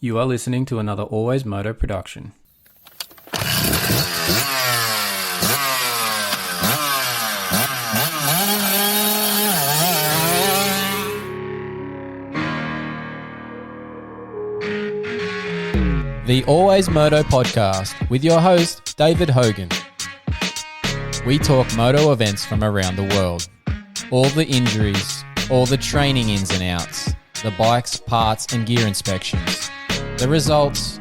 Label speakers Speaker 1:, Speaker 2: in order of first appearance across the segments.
Speaker 1: You are listening to another AlwaysMoto production. The AlwaysMoto podcast with your host, David Hogan. We talk moto events from around the world. All the injuries, all the training ins and outs, the bikes, parts and gear inspections. The results,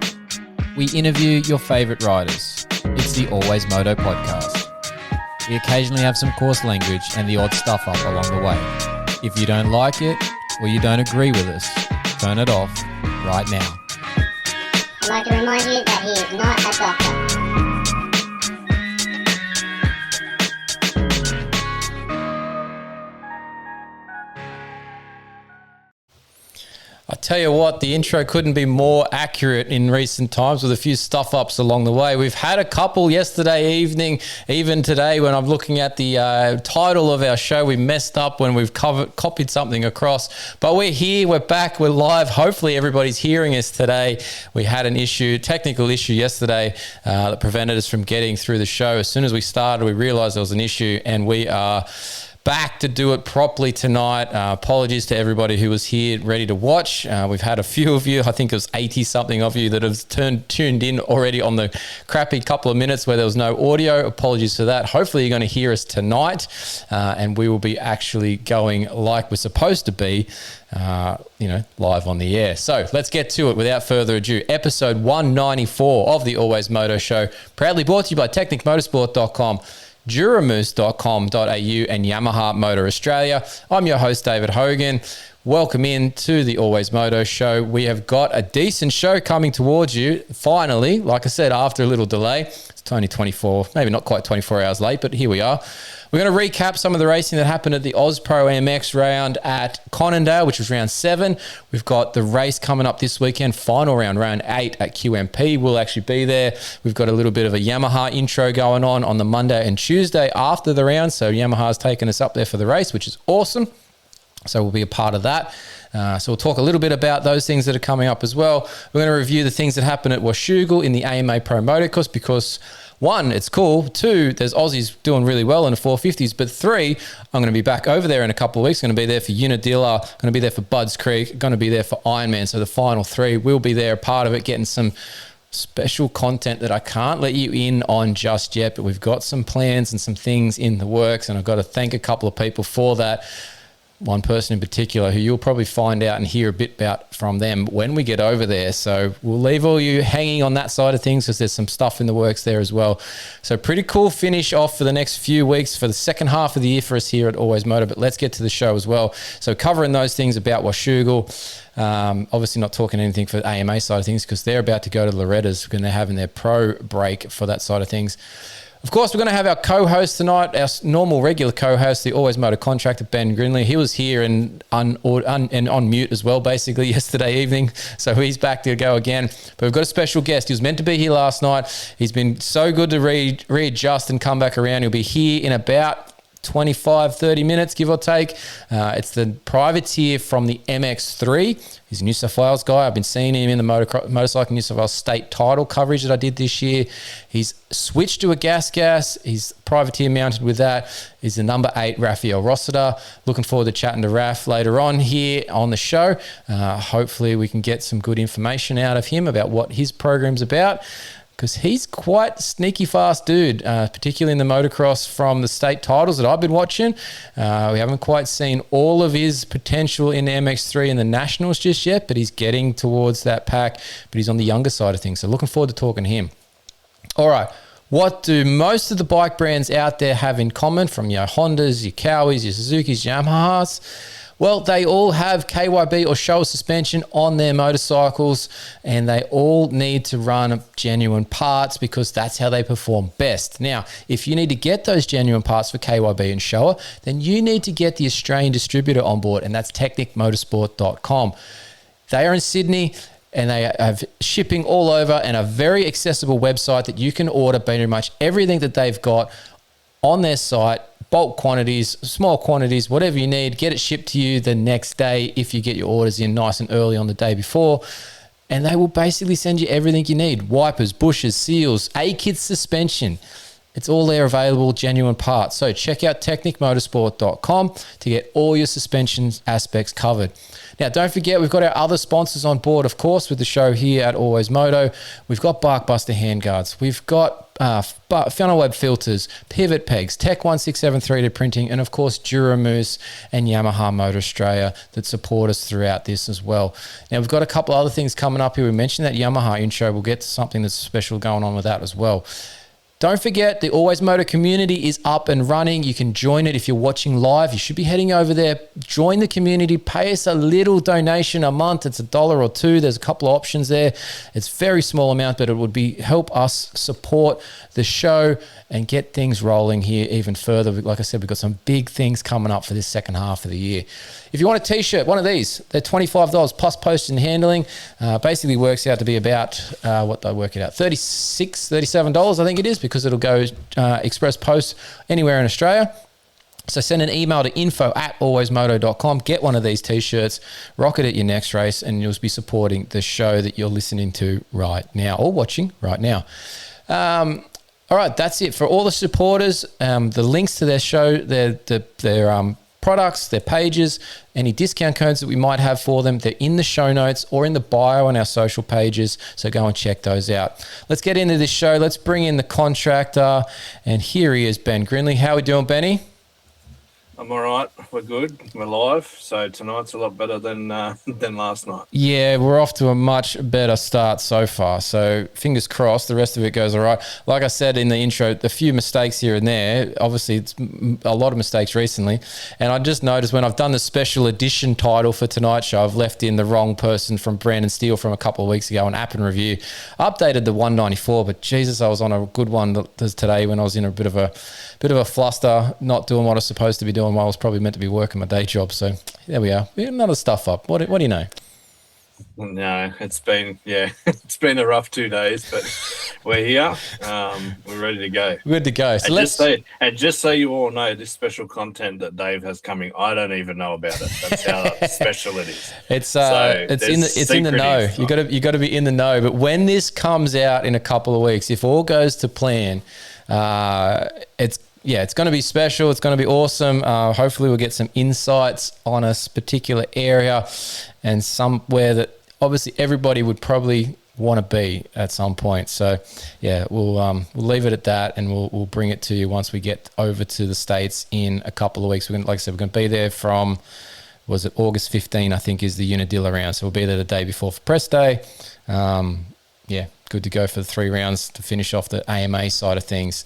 Speaker 1: we interview your favourite riders. It's the AlwaysMoto podcast. We occasionally have some coarse language and the odd stuff up along the way. If you don't like it or you don't agree with us, turn it off right now.
Speaker 2: I'd like to remind you that he is not a doctor.
Speaker 1: I tell you what, the intro couldn't be more accurate in recent times with a few stuff-ups along the way. We've had a couple yesterday evening, even today when I'm looking at the title of our show, we messed up when we've copied something across. But we're here, we're back, we're live. Hopefully everybody's hearing us today. We had an technical issue yesterday that prevented us from getting through the show. As soon as we started, we realized there was an issue and we are back to do it properly tonight. Apologies to everybody who was here ready to watch. We've had a few of you, I think it was 80 something of you that have tuned in already on the crappy couple of minutes where there was no audio. Apologies for that. Hopefully you're going to hear us tonight and we will be actually going like we're supposed to be, live on the air. So let's get to it without further ado. Episode 194 of the AlwaysMoto show, proudly brought to you by TechnicMotorsport.com, Duramoose.com.au and Yamaha Motor Australia. I'm your host, David Hogan. Welcome in to the AlwaysMoto show. We have got a decent show coming towards you. Finally, like I said, after a little delay, it's only 24, maybe not quite 24 hours late, but here we are. We're going to recap some of the racing that happened at the AusProMX round at Conondale, which was round 7. We've got the race coming up this weekend, final round 8 at QMP. We'll actually be there. We've got a little bit of a Yamaha intro going on the Monday and Tuesday after the round. So Yamaha's taken us up there for the race, which is awesome. So we'll be a part of that. So we'll talk a little bit about those things that are coming up as well. We're going to review the things that happened at Washougal in the AMA Pro Motocross because 1, it's cool. 2, there's Aussies doing really well in the 450s. But 3, I'm going to be back over there in a couple of weeks. Going to be there for Unadilla, going to be there for Budds Creek, going to be there for Ironman. So the final 3 will be there, part of it, getting some special content that I can't let you in on just yet. But we've got some plans and some things in the works. And I've got to thank a couple of people for that. One person in particular who you'll probably find out and hear a bit about from them when we get over there. So we'll leave all you hanging on that side of things because there's some stuff in the works there as well. So pretty cool finish off for the next few weeks for the second half of the year for us here at AlwaysMoto. But let's get to the show as well. So covering those things about Washougal. Obviously not talking anything for the AMA side of things because they're about to go to Loretta's when they're having their pro break for that side of things. Of course, we're going to have our co-host tonight, our normal regular co-host, the AlwaysMoto Contractor, Ben Grinly. He was here and on mute as well, basically, yesterday evening. So he's back to go again. But we've got a special guest. He was meant to be here last night. He's been so good to readjust and come back around. He'll be here in about 25-30 minutes, give or take. It's the privateer from the MX3. He's a New South Wales guy. I've been seeing him in the Motorcycle New South Wales state title coverage that I did this year. He's switched to a GasGas. He's privateer mounted with that. He's the number 8 Rafael Rossiter. Looking forward to chatting to Raf later on here on the show. Hopefully we can get some good information out of him about what his program's about, because he's quite sneaky fast dude, particularly in the motocross from the state titles that I've been watching. We haven't quite seen all of his potential in the MX3 and the Nationals just yet, but he's getting towards that pack, but he's on the younger side of things. So looking forward to talking to him. All right. What do most of the bike brands out there have in common, from your Hondas, your Kawis, your Suzukis, Yamahas? Well, they all have KYB or Showa suspension on their motorcycles, and they all need to run genuine parts because that's how they perform best. Now, if you need to get those genuine parts for KYB and Showa, then you need to get the Australian distributor on board, and that's TechnicMotorsport.com. They are in Sydney, and they have shipping all over and a very accessible website that you can order pretty much everything that they've got on their site. Bulk quantities, small quantities, whatever you need, get it shipped to you the next day if you get your orders in nice and early on the day before. and they will basically send you everything you need. Wipers, bushes, seals, A-kit suspension. It's all there available, genuine parts. So check out technicmotorsport.com to get all your suspension aspects covered. Now, don't forget, we've got our other sponsors on board, of course, with the show here at AlwaysMoto. We've got Barkbuster handguards. We've got funnel web filters, pivot pegs, Tech 167 3D printing, and of course, Duramoose and Yamaha Motor Australia that support us throughout this as well. Now, we've got a couple other things coming up here. We mentioned that Yamaha intro. We'll get to something that's special going on with that as well. Don't forget, the AlwaysMoto community is up and running. You can join it if you're watching live. You should be heading over there. Join the community. Pay us a little donation a month. It's $1 or $2. There's a couple of options there. It's a very small amount, but it would help us support the show and get things rolling here even further. Like I said, we've got some big things coming up for this second half of the year. If you want a t-shirt, one of these, they're $25 plus postage and handling. Basically works out to be about, what they work it out, $36, $37, I think it is, because it'll go express post anywhere in Australia. So send an email to info@alwaysmoto.com. Get one of these t-shirts, rock it at your next race, and you'll be supporting the show that you're listening to right now or watching right now. All right, that's it. For all the supporters, the links to their show, their products, their pages, any discount codes that we might have for them, they're in the show notes or in the bio on our social pages, so go and check those out. Let's get into this show. Let's bring in the contractor, and here he is, Ben Grinly. How are we doing, Benny?
Speaker 3: I'm all right. We're good. We're live. So tonight's a lot better than last night.
Speaker 1: Yeah, we're off to a much better start so far. So fingers crossed, the rest of it goes all right. Like I said in the intro, a few mistakes here and there. Obviously, it's a lot of mistakes recently. And I just noticed when I've done the special edition title for tonight's show, I've left in the wrong person from Brandon Steele from a couple of weeks ago, an app and review. Updated the 194, but Jesus, I was on a good one today when I was in a bit of a fluster, not doing what I was supposed to be doing while I was probably meant to be working my day job. So there we are. We got another stuff up. What do you know?
Speaker 3: No, it's been a rough 2 days, but we're here. We're ready to go.
Speaker 1: Good to go. So
Speaker 3: just so you all know, this special content that Dave has coming, I don't even know about it. That's how special it is.
Speaker 1: It's in the know. You got to be in the know. But when this comes out in a couple of weeks, if all goes to plan, it's going to be special. It's going to be awesome. Hopefully we'll get some insights on a particular area and somewhere that obviously everybody would probably want to be at some point. So yeah, we'll leave it at that, and we'll bring it to you once we get over to the States in a couple of weeks. Like I said, we're going to be there from, was it August 15, I think, is the Unadilla round. So we'll be there the day before for press day. Good to go for the 3 rounds to finish off the AMA side of things.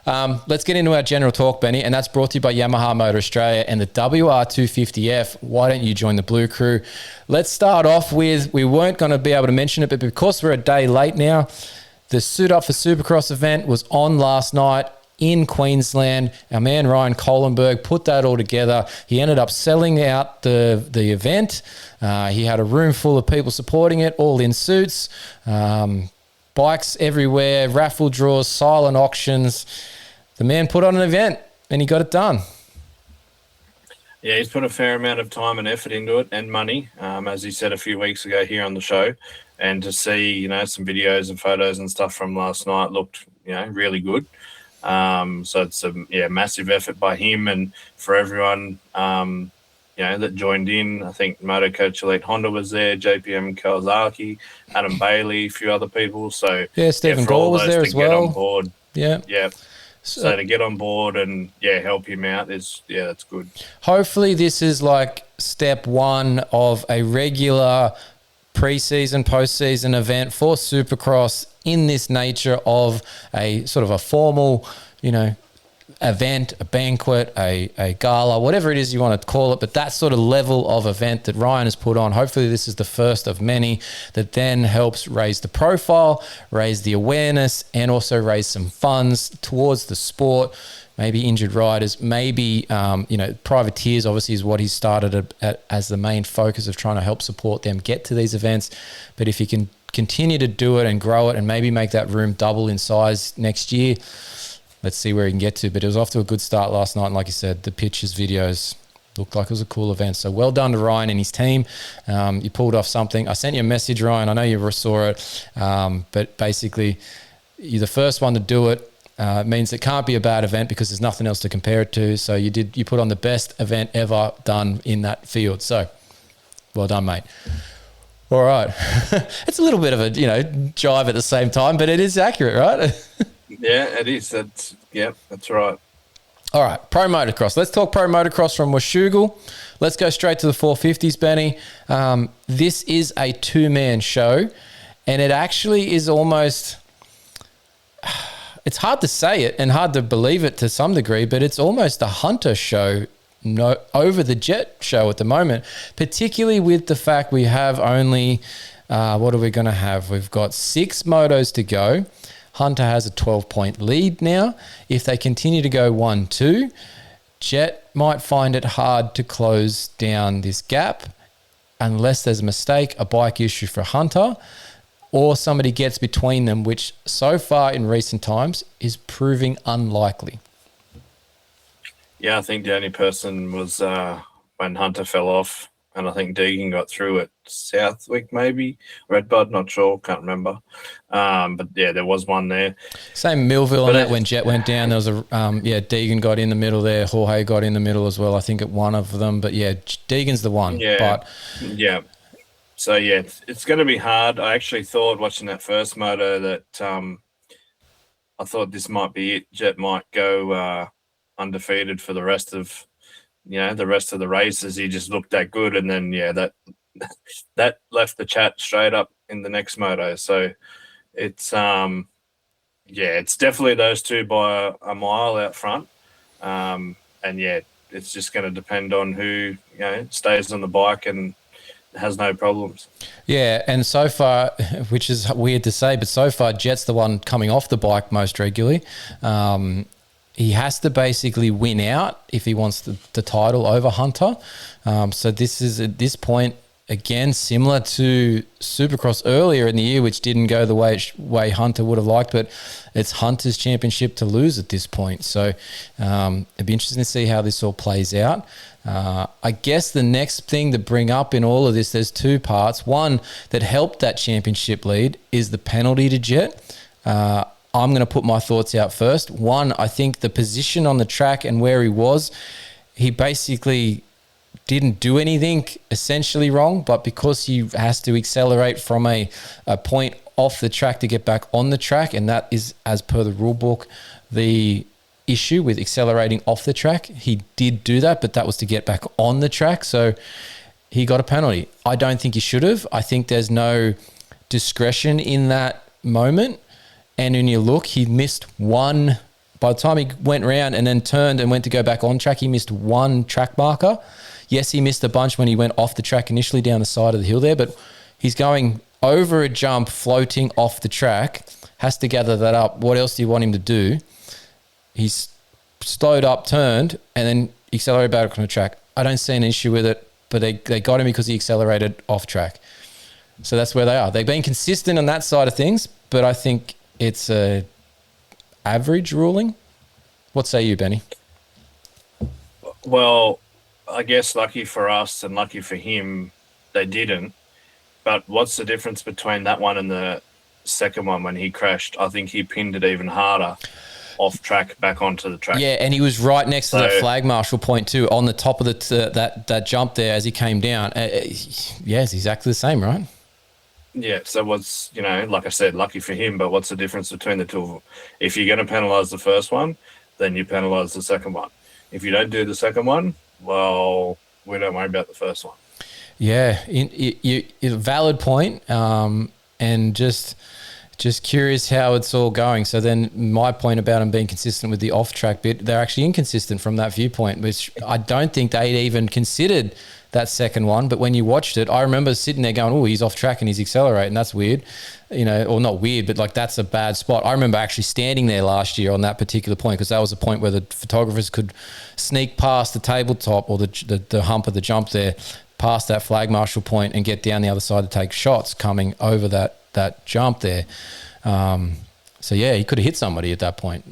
Speaker 1: Let's get into our general talk, Benny, and that's brought to you by Yamaha Motor Australia and the WR250F. Why don't you join the Blue Crew? Let's start off with, we weren't going to be able to mention it, but because we're a day late now, the Suit Up for Supercross event was on last night in Queensland. Our man Ryan Kohlenberg put that all together. He ended up selling out the event. He had a room full of people supporting it, all in suits. Bikes everywhere, raffle draws, silent auctions. The man put on an event and he got it done.
Speaker 3: Yeah, he's put a fair amount of time and effort into it, and money, as he said a few weeks ago here on the show. And to see, some videos and photos and stuff from last night looked, really good. So it's a massive effort by him and for everyone, that joined in. I think Moto Coach Elite Honda was there, JPM Kawasaki, Adam Bailey, a few other people. So
Speaker 1: Stephen Gore was there as well.
Speaker 3: Get on board. Yeah. So to get on board and help him out that's good.
Speaker 1: Hopefully this is like step one of a regular pre-season, post-season event for Supercross in this nature of a sort of a formal, event, a banquet, a gala, whatever it is you want to call it, but that sort of level of event that Ryan has put on. Hopefully this is the first of many that then helps raise the profile, raise the awareness, and also raise some funds towards the sport. Maybe injured riders, maybe, privateers obviously is what he started as the main focus of trying to help support them get to these events. But if you can continue to do it and grow it and maybe make that room double in size next year, let's see where he can get to. But it was off to a good start last night. And like you said, the pictures, videos looked like it was a cool event. So well done to Ryan and his team. You pulled off something. I sent you a message, Ryan. I know you saw it, but basically you're the first one to do it. It means it can't be a bad event because there's nothing else to compare it to. So you put on the best event ever done in that field. So well done, mate. All right. It's a little bit of a, jive at the same time, but it is accurate, right?
Speaker 3: Yeah, it is. That's right.
Speaker 1: All right, Pro Motocross. Let's talk Pro Motocross from Washougal. Let's go straight to the 450s, Benny. This is a two-man show, and it actually is almost... It's hard to say it and hard to believe it to some degree, but it's almost a Hunter show over the Jet show at the moment, particularly with the fact we have only... what are we going to have? We've got 6 motos to go. Hunter has a 12-point lead now. If they continue to go 1-2, Jet might find it hard to close down this gap unless there's a mistake, a bike issue for Hunter, or somebody gets between them, which so far in recent times is proving unlikely.
Speaker 3: Yeah, I think the only person was when Hunter fell off, and I think Deegan got through at Southwick, maybe Redbud, not sure, can't remember. But yeah, there was one there. Same
Speaker 1: Millville on that when Jet went down. There was Deegan got in the middle there. Jorge got in the middle as well, I think, at one of them. But yeah, Deegan's the one.
Speaker 3: Yeah, So yeah, it's going to be hard. I actually thought watching that first moto that I thought this might be it. Jet might go undefeated for the rest of the races. He just looked that good, and then that left the chat straight up in the next moto. So it's it's definitely those two by a mile out front, and it's just going to depend on who stays on the bike and has no problems.
Speaker 1: Yeah, and so far, which is weird to say, but so far Jet's the one coming off the bike most regularly. He has to basically win out if he wants the title over Hunter. So this is, at this point, again, similar to Supercross earlier in the year, which didn't go the way Hunter would have liked, but it's Hunter's championship to lose at this point. So it'd be interesting to see how this all plays out. I guess the next thing to bring up in all of this, there's two parts. One that helped that championship lead is the penalty to Jet. I'm going to put my thoughts out first. One, I think the position on the track and where he was, he basically didn't do anything essentially wrong, but because he has to accelerate from a point off the track to get back on the track, and that is, as per the rule book, the issue with accelerating off the track. He did do that, but that was to get back on the track, so he got a penalty. I don't think he should have. I think there's no discretion in that moment. And when you look, he missed one. By the time he went round and then turned and went to go back on track, he missed one track marker. Yes, he missed a bunch when he went off the track initially down the side of the hill there, but he's going over a jump, floating off the track, has to gather that up. What else do you want him to do? He's slowed up, turned, and then accelerated back on the track. I don't see an issue with it, but they got him because he accelerated off track. So that's where they are. They've been consistent on that side of things, but I think it's a average ruling. What say you, Benny?
Speaker 3: Well, I guess lucky for us and lucky for him, they didn't. But what's the difference between that one and the second one when he crashed? I think he pinned it even harder off track back onto the track.
Speaker 1: Yeah, and he was right next to that flag marshal point too, on the top of that jump there as he came down. It's exactly the same, right?
Speaker 3: Yeah, so what's, like I said, lucky for him, but what's the difference between the two of them? If you're going to penalise the first one, then you penalise the second one. If you don't do the second one, well, we don't worry about the first one.
Speaker 1: Yeah, valid point, and just curious how it's all going. So then my point about them being consistent with the off-track bit, they're actually inconsistent from that viewpoint, which I don't think they'd even considered that second one. But when you watched it, I remember sitting there going, oh, he's off track and he's accelerating. That's weird, or not weird, but like that's a bad spot. I remember actually standing there last year on that particular point because that was a point where the photographers could sneak past the tabletop or the hump of the jump there, past that flag marshal point and get down the other side to take shots coming over that jump there. So yeah, he could have hit somebody at that point,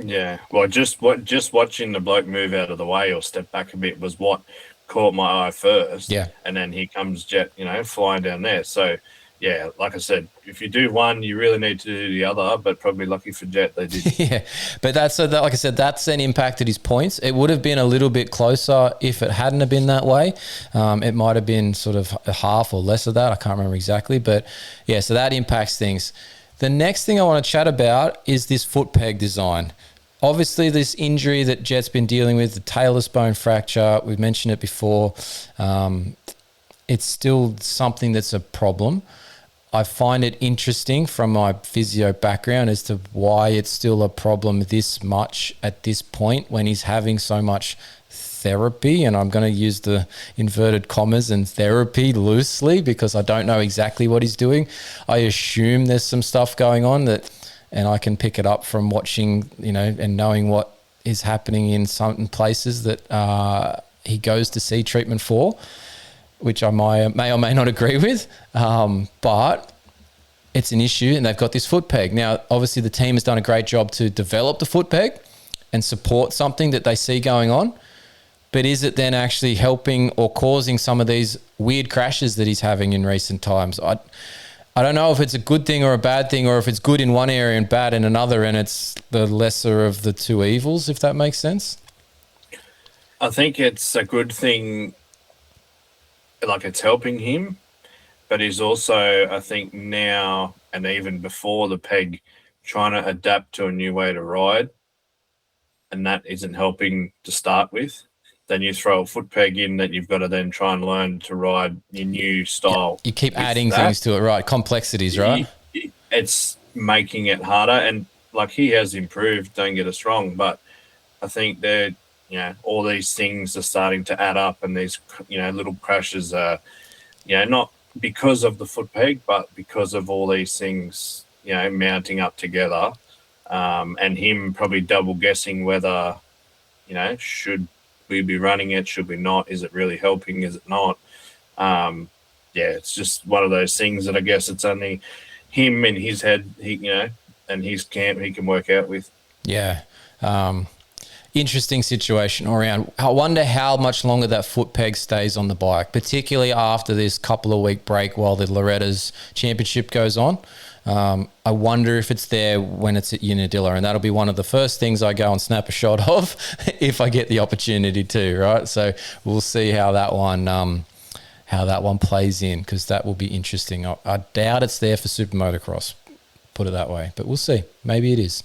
Speaker 3: Yeah, well, just watching the bloke move out of the way or step back a bit was what caught my eye first.
Speaker 1: Yeah.
Speaker 3: And then here comes Jet, flying down there. So, yeah, like I said, if you do one, you really need to do the other. But probably lucky for Jet, they did.
Speaker 1: Yeah, but like I said, that's then impacted his points. It would have been a little bit closer if it hadn't have been that way. It might have been sort of a half or less of that. I can't remember exactly, but yeah, so that impacts things. The next thing I want to chat about is this foot peg design. Obviously, this injury that Jet's been dealing with, the talus bone fracture, we've mentioned it before. It's still something that's a problem. I find it interesting from my physio background as to why it's still a problem this much at this point when he's having so much therapy. And I'm going to use the inverted commas and therapy loosely because I don't know exactly what he's doing. I assume there's some stuff going on and I can pick it up from watching, and knowing what is happening in certain places that he goes to see treatment for, which I may or may not agree with. But it's an issue and they've got this foot peg. Now, obviously the team has done a great job to develop the foot peg and support something that they see going on. But is it then actually helping or causing some of these weird crashes that he's having in recent times? I don't know if it's a good thing or a bad thing, or if it's good in one area and bad in another, and it's the lesser of the two evils, if that makes sense.
Speaker 3: I think it's a good thing, like it's helping him, but he's also, I think now, and even before the peg, trying to adapt to a new way to ride, and that isn't helping to start with. Then you throw a foot peg in that you've got to then try and learn to ride your new style.
Speaker 1: Yeah, you keep adding things to it, right? Complexities, right?
Speaker 3: It's making it harder. And like he has improved, don't get us wrong, but I think that, all these things are starting to add up, and these, little crashes are, not because of the foot peg, but because of all these things, mounting up together, and him probably double guessing whether, should we be running it? Should we not? Is it really helping? Is it not? It's just one of those things that I guess it's only him in his head, and his camp he can work out with.
Speaker 1: Yeah. Interesting situation around. I wonder how much longer that foot peg stays on the bike, particularly after this couple of week break while the Loretta's championship goes on. I wonder if it's there when it's at Unadilla, and that'll be one of the first things I go and snap a shot of if I get the opportunity to, right? So we'll see how that one plays in, because that will be interesting. I doubt it's there for Super Motocross, put it that way, but we'll see. Maybe it is.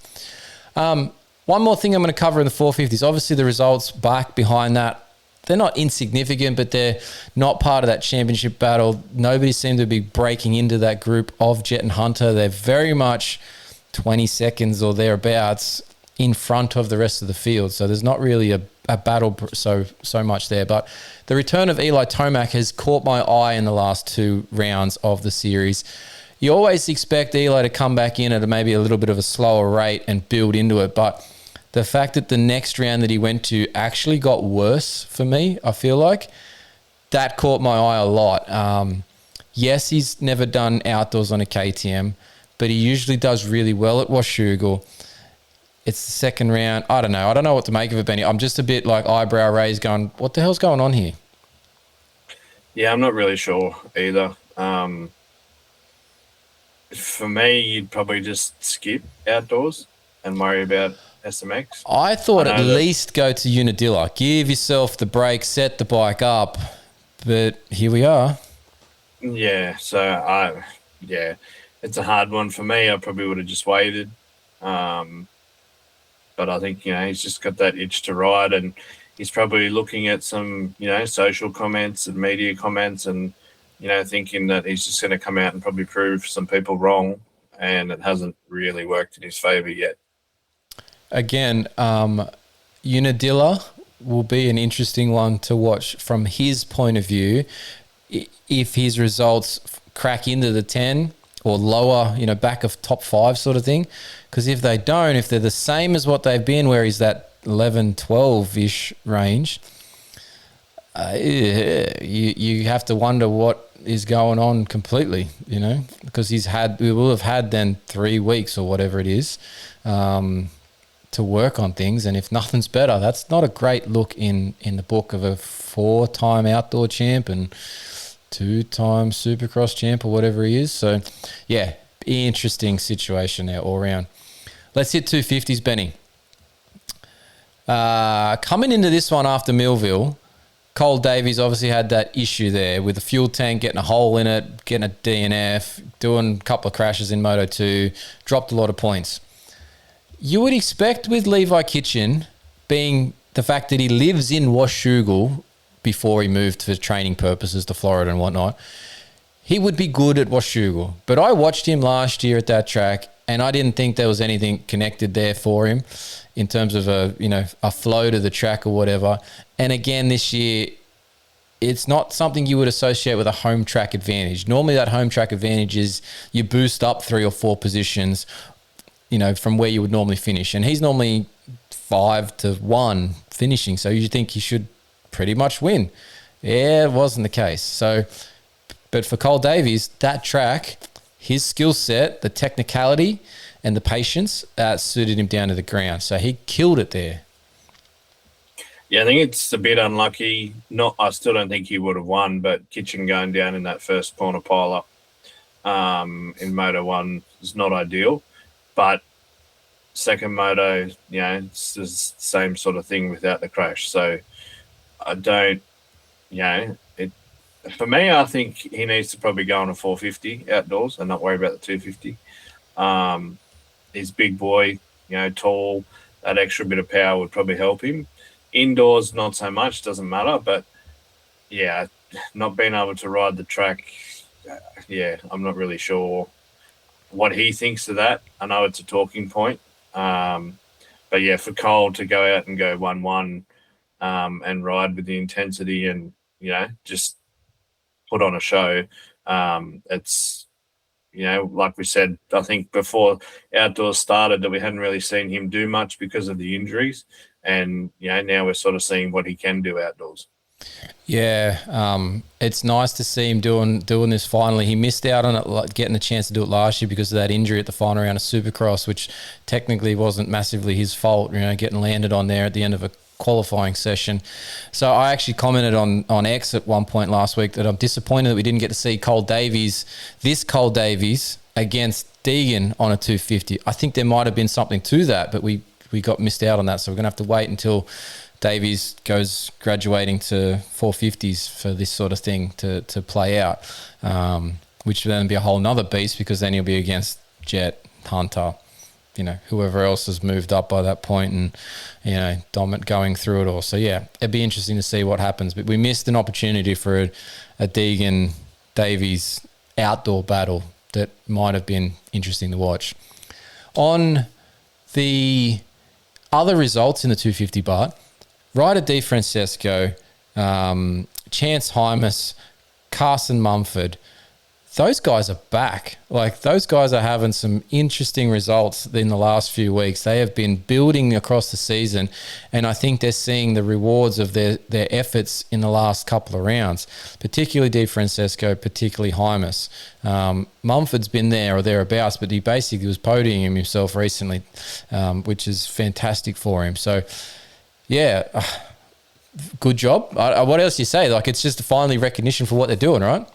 Speaker 1: One more thing I'm going to cover in the 450s. Obviously, the results back behind that, they're not insignificant, but they're not part of that championship battle. Nobody seemed to be breaking into that group of Jet and Hunter. They're very much 20 seconds or thereabouts in front of the rest of the field. So there's not really a battle so much there. But the return of Eli Tomac has caught my eye in the last two rounds of the series. You always expect Eli to come back in at maybe a little bit of a slower rate and build into it, but the fact that the next round that he went to actually got worse for me, I feel like, that caught my eye a lot. Yes, he's never done outdoors on a KTM, but he usually does really well at Washougal. It's the second round. I don't know. I don't know what to make of it, Benny. I'm just a bit like eyebrow raised going, what the hell's going on here?
Speaker 3: Yeah, I'm not really sure either. For me, you'd probably just skip outdoors and worry about SMX.
Speaker 1: I thought at least go to Unadilla. Give yourself the break, set the bike up. But here we are.
Speaker 3: Yeah, so it's a hard one for me. I probably would have just waited. But I think, he's just got that itch to ride, and he's probably looking at some, social comments and media comments and, thinking that he's just going to come out and probably prove some people wrong, and it hasn't really worked in his favour yet.
Speaker 1: Again, Unadilla will be an interesting one to watch from his point of view. If his results crack into the 10 or lower, back of top 5 sort of thing. Because if they don't, if they're the same as what they've been, where he's that 11, 12-ish range, you have to wonder what is going on completely, because we will have had then 3 weeks or whatever it is to work on things. And if nothing's better, that's not a great look in the book of a 4-time outdoor champ and 2-time Supercross champ or whatever he is. So, yeah, interesting situation there all around. Let's hit 250s, Benny. Coming into this one after Millville, Cole Davies obviously had that issue there with the fuel tank, getting a hole in it, getting a DNF, doing a couple of crashes in Moto 2, dropped a lot of points. You would expect with Levi Kitchen, being the fact that he lives in Washougal before he moved for training purposes to Florida and whatnot, he would be good at Washougal. But I watched him last year at that track, and I didn't think there was anything connected there for him in terms of a flow to the track or whatever. And again, this year, it's not something you would associate with a home track advantage. Normally that home track advantage is you boost up 3 or 4 positions, from where you would normally finish. And he's normally 5-1 finishing. So you think he should pretty much win. Yeah, it wasn't the case. So, but for Cole Davies, that track, his skill set, the technicality and the patience suited him down to the ground. So he killed it there.
Speaker 3: Yeah, I think it's a bit unlucky. I still don't think he would have won, but Kitchen going down in that first corner pile up in Moto 1 is not ideal. But second Moto, it's the same sort of thing without the crash. So I don't, for me, I think he needs to probably go on a 450 outdoors and not worry about the 250. He's big boy, tall. That extra bit of power would probably help him. Indoors, not so much, doesn't matter. But, not being able to ride the track, I'm not really sure what he thinks of that. I know it's a talking point. But, for Cole to go out and go 1-1 and ride with the intensity and, just put on a show, it's, like we said, I think before outdoors started that we hadn't really seen him do much because of the injuries. And, now we're sort of seeing what he can do outdoors.
Speaker 1: Yeah, it's nice to see him doing this finally. He missed out on it, getting a chance to do it last year because of that injury at the final round of Supercross, which technically wasn't massively his fault, getting landed on there at the end of a qualifying session. So I actually commented on X at one point last week that I'm disappointed that we didn't get to see Cole Davies against Deegan on a 250. I think there might have been something to that, but we got missed out on that. So we're going to have to wait until Davies goes graduating to 450s for this sort of thing to play out, which will then be a whole nother beast because then he'll be against Jet, Hunter, whoever else has moved up by that point and, Dominic going through it all. So, yeah, it'd be interesting to see what happens. But we missed an opportunity for a Deegan-Davies outdoor battle that might have been interesting to watch. On the other results in the 250 Bart, Ryder Di Francesco, Chance Hymas, Carson Mumford, those guys are back. Like, those guys are having some interesting results in the last few weeks. They have been building across the season, and I think they're seeing the rewards of their efforts in the last couple of rounds, particularly Di Francesco, particularly Hymas. Mumford's been there or thereabouts, but he basically was podiuming himself recently, which is fantastic for him. So, yeah, good job. What else do you say? Like, it's just finally recognition for what they're doing, right?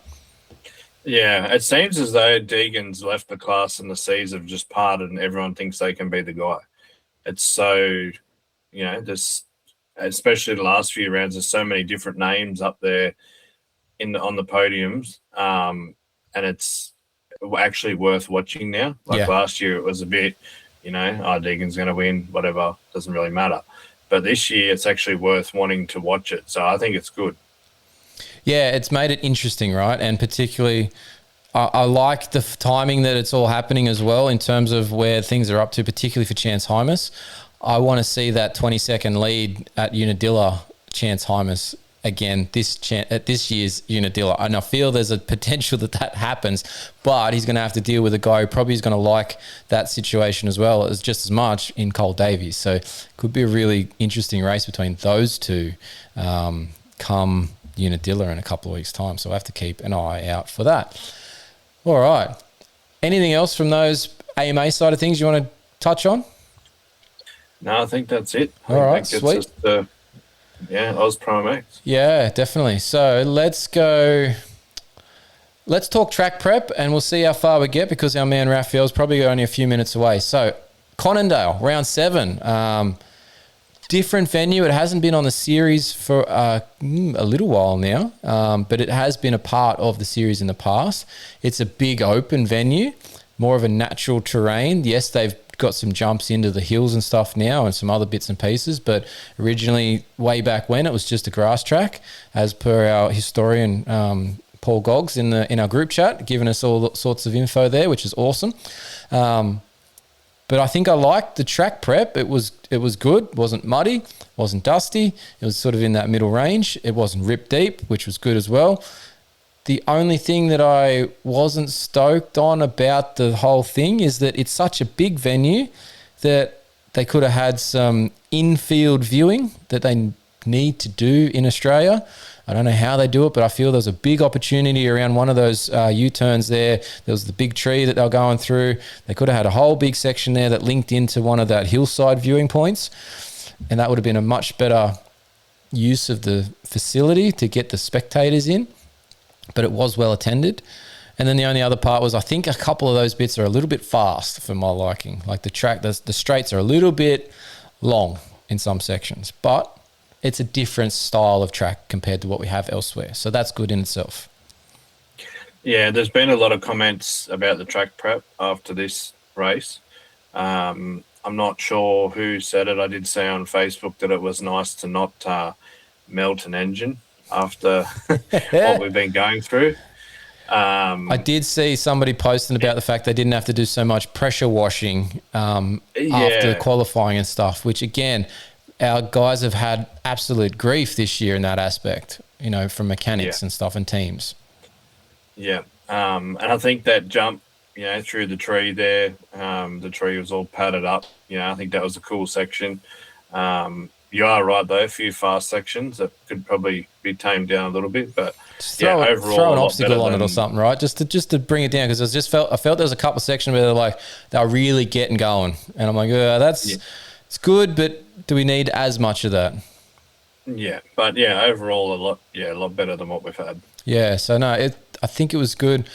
Speaker 3: Yeah, it seems as though Deegan's left the class and the seas have just parted and everyone thinks they can be the guy. It's so, this, especially the last few rounds, there's so many different names up there on the podiums, and it's actually worth watching now. Like last year it was a bit, Deegan's going to win, whatever, doesn't really matter. But this year it's actually worth wanting to watch it. So I think it's good.
Speaker 1: Yeah, it's made it interesting, right? And particularly, I like the timing that it's all happening as well in terms of where things are up to, particularly for Chance Hymas. I want to see that 20-second lead at Unadilla, Chance Hymas, again at this year's Unadilla. And I feel there's a potential that happens, but he's going to have to deal with a guy who probably is going to like that situation as well as just as much in Cole Davies. So it could be a really interesting race between those two come Unadilla in a couple of weeks' time. So I have to keep an eye out for that. All right. Anything else from those AMA side of things you want to touch on?
Speaker 3: No, I think that's it. I
Speaker 1: All
Speaker 3: think
Speaker 1: right,
Speaker 3: that gets
Speaker 1: sweet.
Speaker 3: us to, AusProMX.
Speaker 1: Yeah, definitely. So let's go. Let's talk track prep and we'll see how far we get because our man Rafael's probably only a few minutes away. So, Conondale, round 7. Different venue. It hasn't been on the series for a little while now, but it has been a part of the series in the past. It's a big open venue, more of a natural terrain. Yes, they've got some jumps into the hills and stuff now and some other bits and pieces, but originally, way back when, it was just a grass track, as per our historian Paul Goggs in our group chat, giving us all sorts of info there, which is awesome. But I think I liked the track prep. It was good. Wasn't muddy. Wasn't dusty. It was sort of in that middle range. It wasn't rip deep, which was good as well. The only thing that I wasn't stoked on about the whole thing is that it's such a big venue that they could have had some in-field viewing that they need to do in Australia. I don't know how they do it, but I feel there's a big opportunity around one of those U-turns there. There was the big tree that they were going through. They could have had a whole big section there that linked into one of that hillside viewing points, and that would have been a much better use of the facility to get the spectators in, but it was well attended. And then the only other part was I think a couple of those bits are a little bit fast for my liking. Like the straights are a little bit long in some sections, but it's a different style of track compared to what we have elsewhere. So that's good in itself.
Speaker 3: Yeah, there's been a lot of comments about the track prep after this race. I'm not sure who said it. I did say on Facebook that it was nice to not melt an engine after what we've been going through.
Speaker 1: I did see somebody posting about the fact they didn't have to do so much pressure washing after qualifying and stuff, which again, our guys have had absolute grief this year in that aspect, from mechanics and stuff and teams. Yeah.
Speaker 3: And I think that jump, through the tree there, the tree was all padded up. I think that was a cool section. You are right, though, a few fast sections that could probably be tamed down a little bit. But overall,
Speaker 1: throw an obstacle on it or something, right? Just to bring it down, because I felt there was a couple of sections where they're really getting going. And I'm like, it's good, but do we need as much of that?
Speaker 3: Yeah, but overall a lot better than what we've had.
Speaker 1: Yeah, so no, I think it was good.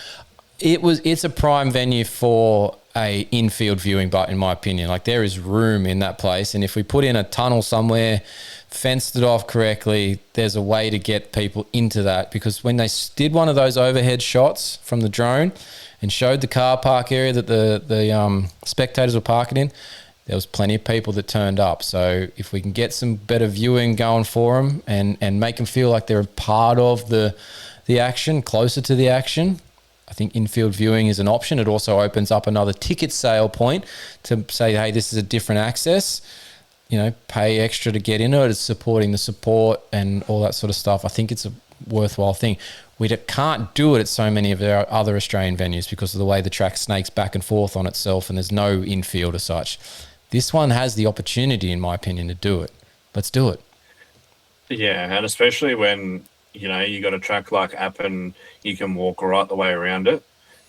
Speaker 1: It's a prime venue for a infield viewing, but in my opinion, there is room in that place, and if we put in a tunnel somewhere, fenced it off correctly, there's a way to get people into that. Because when they did one of those overhead shots from the drone and showed the car park area that the spectators were parking in, there was plenty of people that turned up. So if we can get some better viewing going for them and make them feel like they're a part of the action, closer to the action, I think infield viewing is an option. It also opens up another ticket sale point to say, hey, this is a different access. Pay extra to get into it. It's supporting the support and all that sort of stuff. I think it's a worthwhile thing. We can't do it at so many of our other Australian venues because of the way the track snakes back and forth on itself and there's no infield as such. This one has the opportunity, in my opinion, to do it. Let's do it.
Speaker 3: Yeah, and especially when, you got a track like Appin, you can walk right the way around it.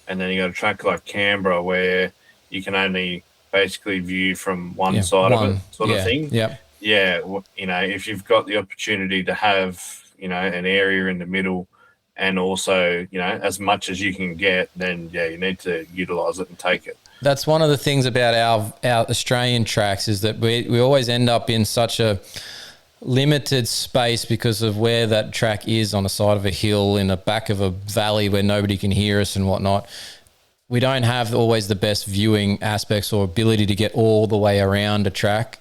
Speaker 3: And then you got a track like Canberra where you can only basically view from one side of it sort of thing.
Speaker 1: Yeah.
Speaker 3: Yeah, if you've got the opportunity to have, an area in the middle and also, as much as you can get, then, you need to utilise it and take it.
Speaker 1: That's one of the things about our Australian tracks is that we always end up in such a limited space because of where that track is on the side of a hill in the back of a valley where nobody can hear us and whatnot. We don't have always the best viewing aspects or ability to get all the way around a track.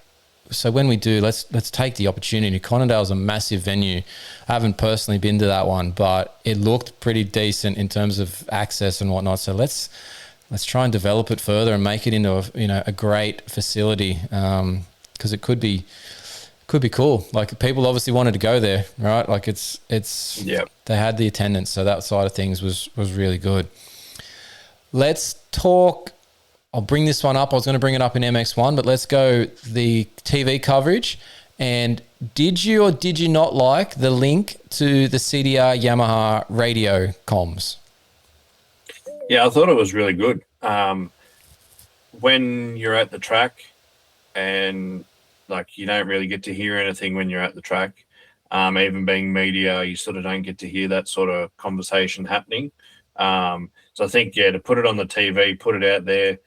Speaker 1: So when we do, let's take the opportunity. Conondale is a massive venue. I haven't personally been to that one, but it looked pretty decent in terms of access and whatnot. So let's try and develop it further and make it into a great facility because it could be cool. People obviously wanted to go there, right? They had the attendance, so that side of things was really good. Let's talk. I'll bring this one up. I was going to bring it up in MX1, but let's go the TV coverage. And did you or did you not like the link to the CDR Yamaha radio comms?
Speaker 3: Yeah, I thought it was really good. When you're at the track and Like, you don't really get to hear anything when you're at the track. Even being media, you sort of don't get to hear that sort of conversation happening. So I think, to put it on the TV, put it out there,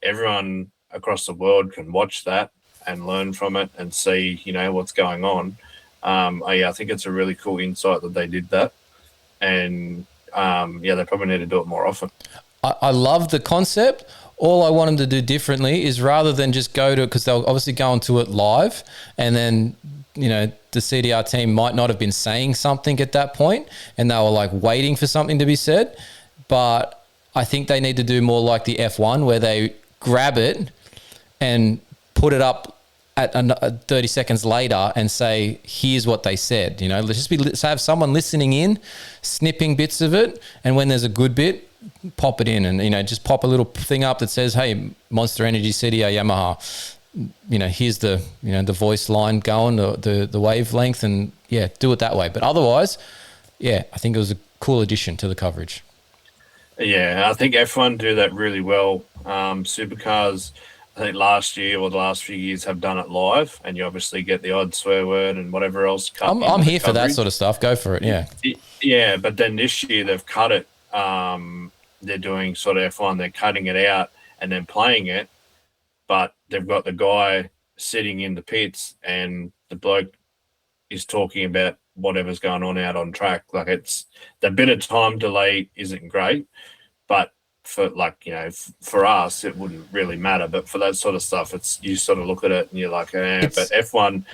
Speaker 3: everyone across the world can watch that and learn from it and see, what's going on. I think it's a really cool insight that they did that. And, they probably need to do it more often.
Speaker 1: I love the concept. All I want them to do differently is rather than just go to it, because they'll obviously go into it live, and then, the CDR team might not have been saying something at that point and they were like waiting for something to be said. But I think they need to do more like the F1, where they grab it and put it up at 30 seconds later and say, here's what they said. Let's just have someone listening in, snipping bits of it, and when there's a good bit, pop it in, and just pop a little thing up that says, hey, Monster Energy CDR Yamaha, here's the the voice line going, the wavelength, and do it that way. But otherwise, I think it was a cool addition to the coverage.
Speaker 3: I think F1 do that really well. Supercars, I think last year or the last few years have done it live, and you obviously get the odd swear word and whatever else cut.
Speaker 1: I'm here for that sort of stuff. Go for it.
Speaker 3: Yeah, but then this year they've cut it. They're doing sort of F1, they're cutting it out and then playing it, but they've got the guy sitting in the pits and the bloke is talking about whatever's going on out on track. Like, it's the bit of time delay isn't great, but for for us, it wouldn't really matter. But for that sort of stuff, it's, you sort of look at it and you're like, but F1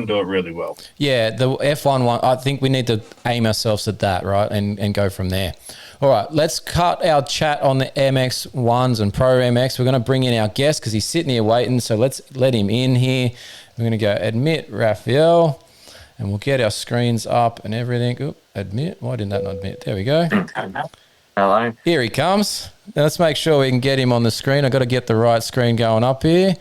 Speaker 3: do it really well. Yeah,
Speaker 1: the F1 one, I think we need to aim ourselves at that, right, and go from there. All right, let's cut our chat on the MX1s and Pro MX. We're going to bring in our guest because he's sitting here waiting, so let's let him in here. We're going to go admit Rafael, and we'll get our screens up and everything. Oop, admit. Why didn't that not admit? There we go.
Speaker 4: Hello.
Speaker 1: Here he comes. Now let's make sure we can get him on the screen. I've got to get the right screen going up here,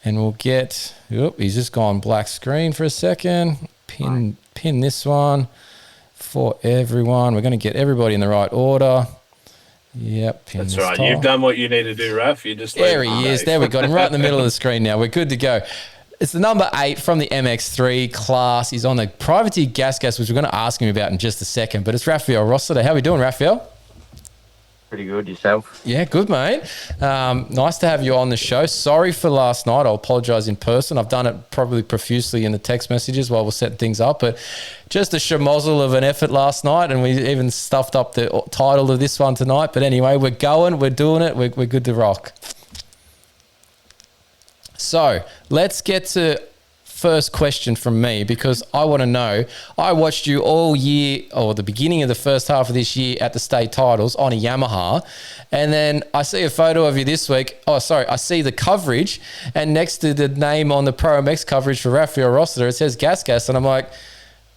Speaker 1: and we'll get. Oop, he's just gone black screen for a second. Pin this one for everyone. We're going to get everybody in the right order. Yep.
Speaker 3: That's right. You've done what you need to do, Raf. You just
Speaker 1: there he is. There we got him right in the middle of the screen now. We're good to go. It's the number 8 from the MX3 class. He's on the Privateer GasGas, which we're going to ask him about in just a second. But it's Rafael Rossiter. How are we doing, Rafael?
Speaker 4: Pretty good. Yourself?
Speaker 1: Yeah, good, mate. Nice to have you on the show. Sorry for last night. I'll apologise in person. I've done it probably profusely in the text messages while we're setting things up, but just a schmozzle of an effort last night, and we even stuffed up the title of this one tonight. But anyway, we're going. We're doing it. We're good to rock. So let's get to first question from me, because I want to know, I watched you all year, or the beginning of the first half of this year at the state titles on a Yamaha, and then I see a photo of you this week. I see the coverage, and next to the name on the Pro MX coverage for Rafael Rossiter, it says GasGas, and I'm like,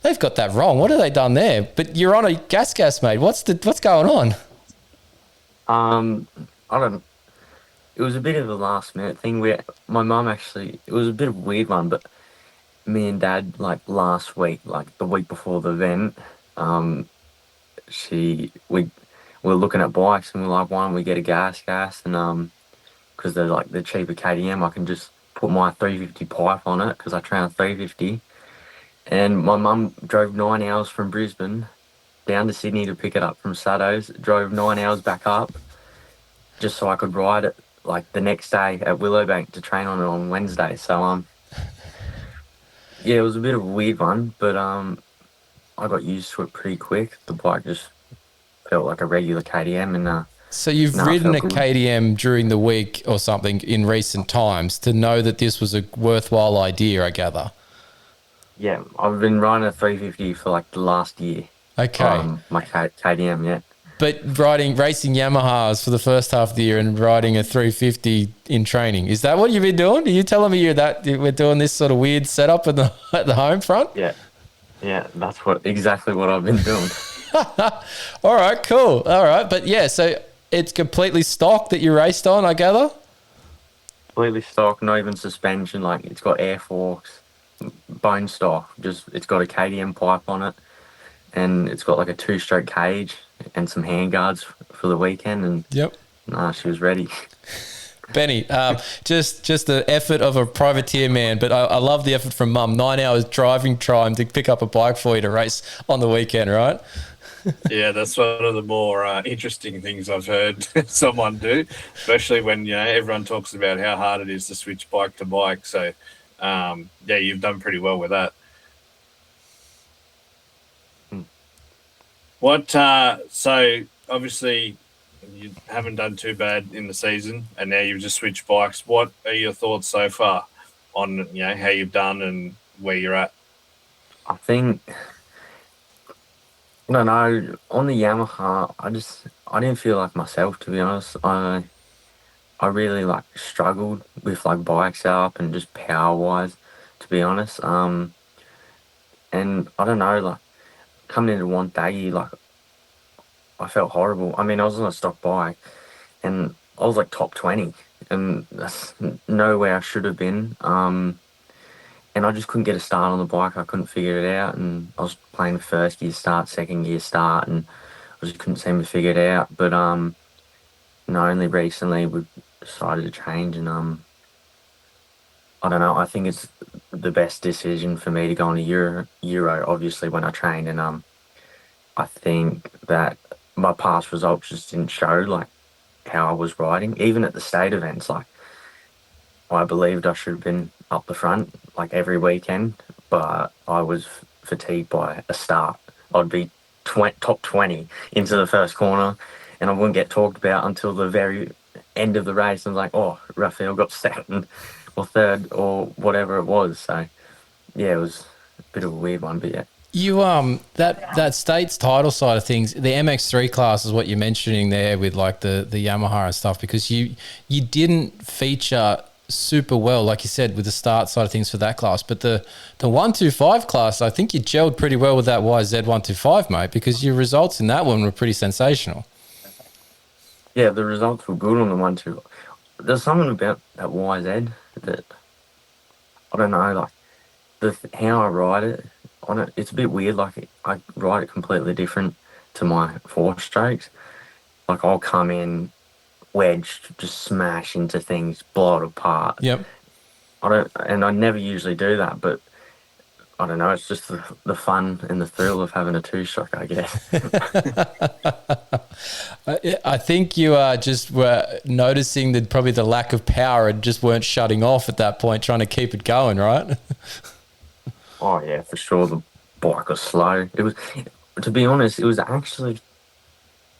Speaker 1: they've got that wrong. What have they done there? But you're on a GasGas, mate. What's going on?
Speaker 4: I don't. It was a bit of a last minute thing where my mum actually. It was a bit of a weird one, but me and Dad, like last week, like the week before the event, we were looking at bikes and we're like, why don't we get a GasGas? And because they're like the cheaper KTM, I can just put my 350 pipe on it because I train 350. And my mum drove 9 hours from Brisbane down to Sydney to pick it up from Sutto's. Drove 9 hours back up just so I could ride it like the next day at Willowbank to train on it on Wednesday. So yeah, it was a bit of a weird one, but I got used to it pretty quick. The bike just felt like a regular KTM, and
Speaker 1: so you've ridden a KTM during the week or something in recent times to know that this was a worthwhile idea, I gather.
Speaker 4: Yeah, I've been riding a 350 for like the last year.
Speaker 1: Okay.
Speaker 4: My KTM, yeah.
Speaker 1: But racing Yamahas for the first half of the year and riding a 350 in training, is that what you've been doing? Are you telling me we're doing this sort of weird setup at the home front?
Speaker 4: Yeah, that's exactly what I've been doing.
Speaker 1: All right, cool. All right, but yeah, so it's completely stock that you raced on, I gather?
Speaker 4: Completely stock, not even suspension. Like, it's got air forks, bone stock. Just, it's got a KTM pipe on it, and it's got like a 2-stroke cage and some handguards for the weekend, and
Speaker 1: yep.
Speaker 4: She was ready.
Speaker 1: Benny, just the effort of a privateer man, but I love the effort from Mum. 9 hours driving time to pick up a bike for you to race on the weekend, right?
Speaker 3: Yeah, that's one of the more interesting things I've heard someone do, especially when everyone talks about how hard it is to switch bike to bike. So, yeah, you've done pretty well with that. What? So obviously you haven't done too bad in the season, and now you've just switched bikes. What are your thoughts so far on how you've done and where you're at?
Speaker 4: I think, I don't know, on the Yamaha, I didn't feel like myself, to be honest. I really like struggled with like bike setup and just power wise, to be honest. And I don't know, like coming into one day, like I felt horrible. I mean, I was on a stock bike and I was like top 20, and that's nowhere I should have been. And I just couldn't get a start on the bike. I couldn't figure it out, and I was playing first gear start, second gear start, and I just couldn't seem to figure it out. But only recently we decided to change, and I don't know. I think it's the best decision for me to go on a Euro, obviously when I trained, and I think that my past results just didn't show like how I was riding, even at the state events. Like I believed I should have been up the front like every weekend, but I was fatigued by a start. I'd be top 20 into the first corner, and I wouldn't get talked about until the very end of the race. And like, oh, Rafael got second or third or whatever it was. So yeah, it was a bit of a weird one, but yeah.
Speaker 1: You that state's title side of things, the MX3 class is what you're mentioning there with like the Yamaha and stuff, because you didn't feature super well, like you said, with the start side of things for that class. But the 125 class, I think you gelled pretty well with that YZ125, mate, because your results in that one were pretty sensational.
Speaker 4: Yeah, the results were good on the 125. There's something about that YZ that I don't know, like how I ride it on it. It's a bit weird. Like I ride it completely different to my four strokes. Like I'll come in wedged, just smash into things, blow it apart.
Speaker 1: Yep.
Speaker 4: I never usually do that, but I don't know. It's just the fun and the thrill of having a two-stroke, I guess.
Speaker 1: I think you just were noticing that probably the lack of power and just weren't shutting off at that point, trying to keep it going, right?
Speaker 4: Oh yeah, for sure. The bike was slow. It was, to be honest, it was actually,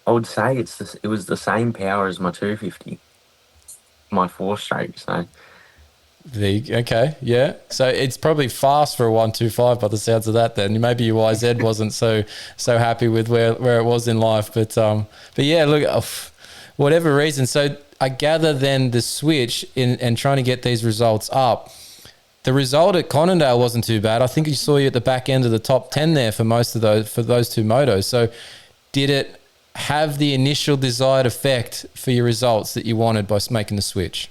Speaker 4: I would say it was the same power as my 250, my four-stroke. So.
Speaker 1: Okay, yeah. So it's probably fast for a 125 by the sounds of that. Then maybe your YZ wasn't so happy with where it was in life, but yeah, look, whatever reason. So I gather then the switch and trying to get these results up. The result at Conondale wasn't too bad. I think you saw you at the back end of the top 10 there for those two motos. So did it have the initial desired effect for your results that you wanted by making the switch?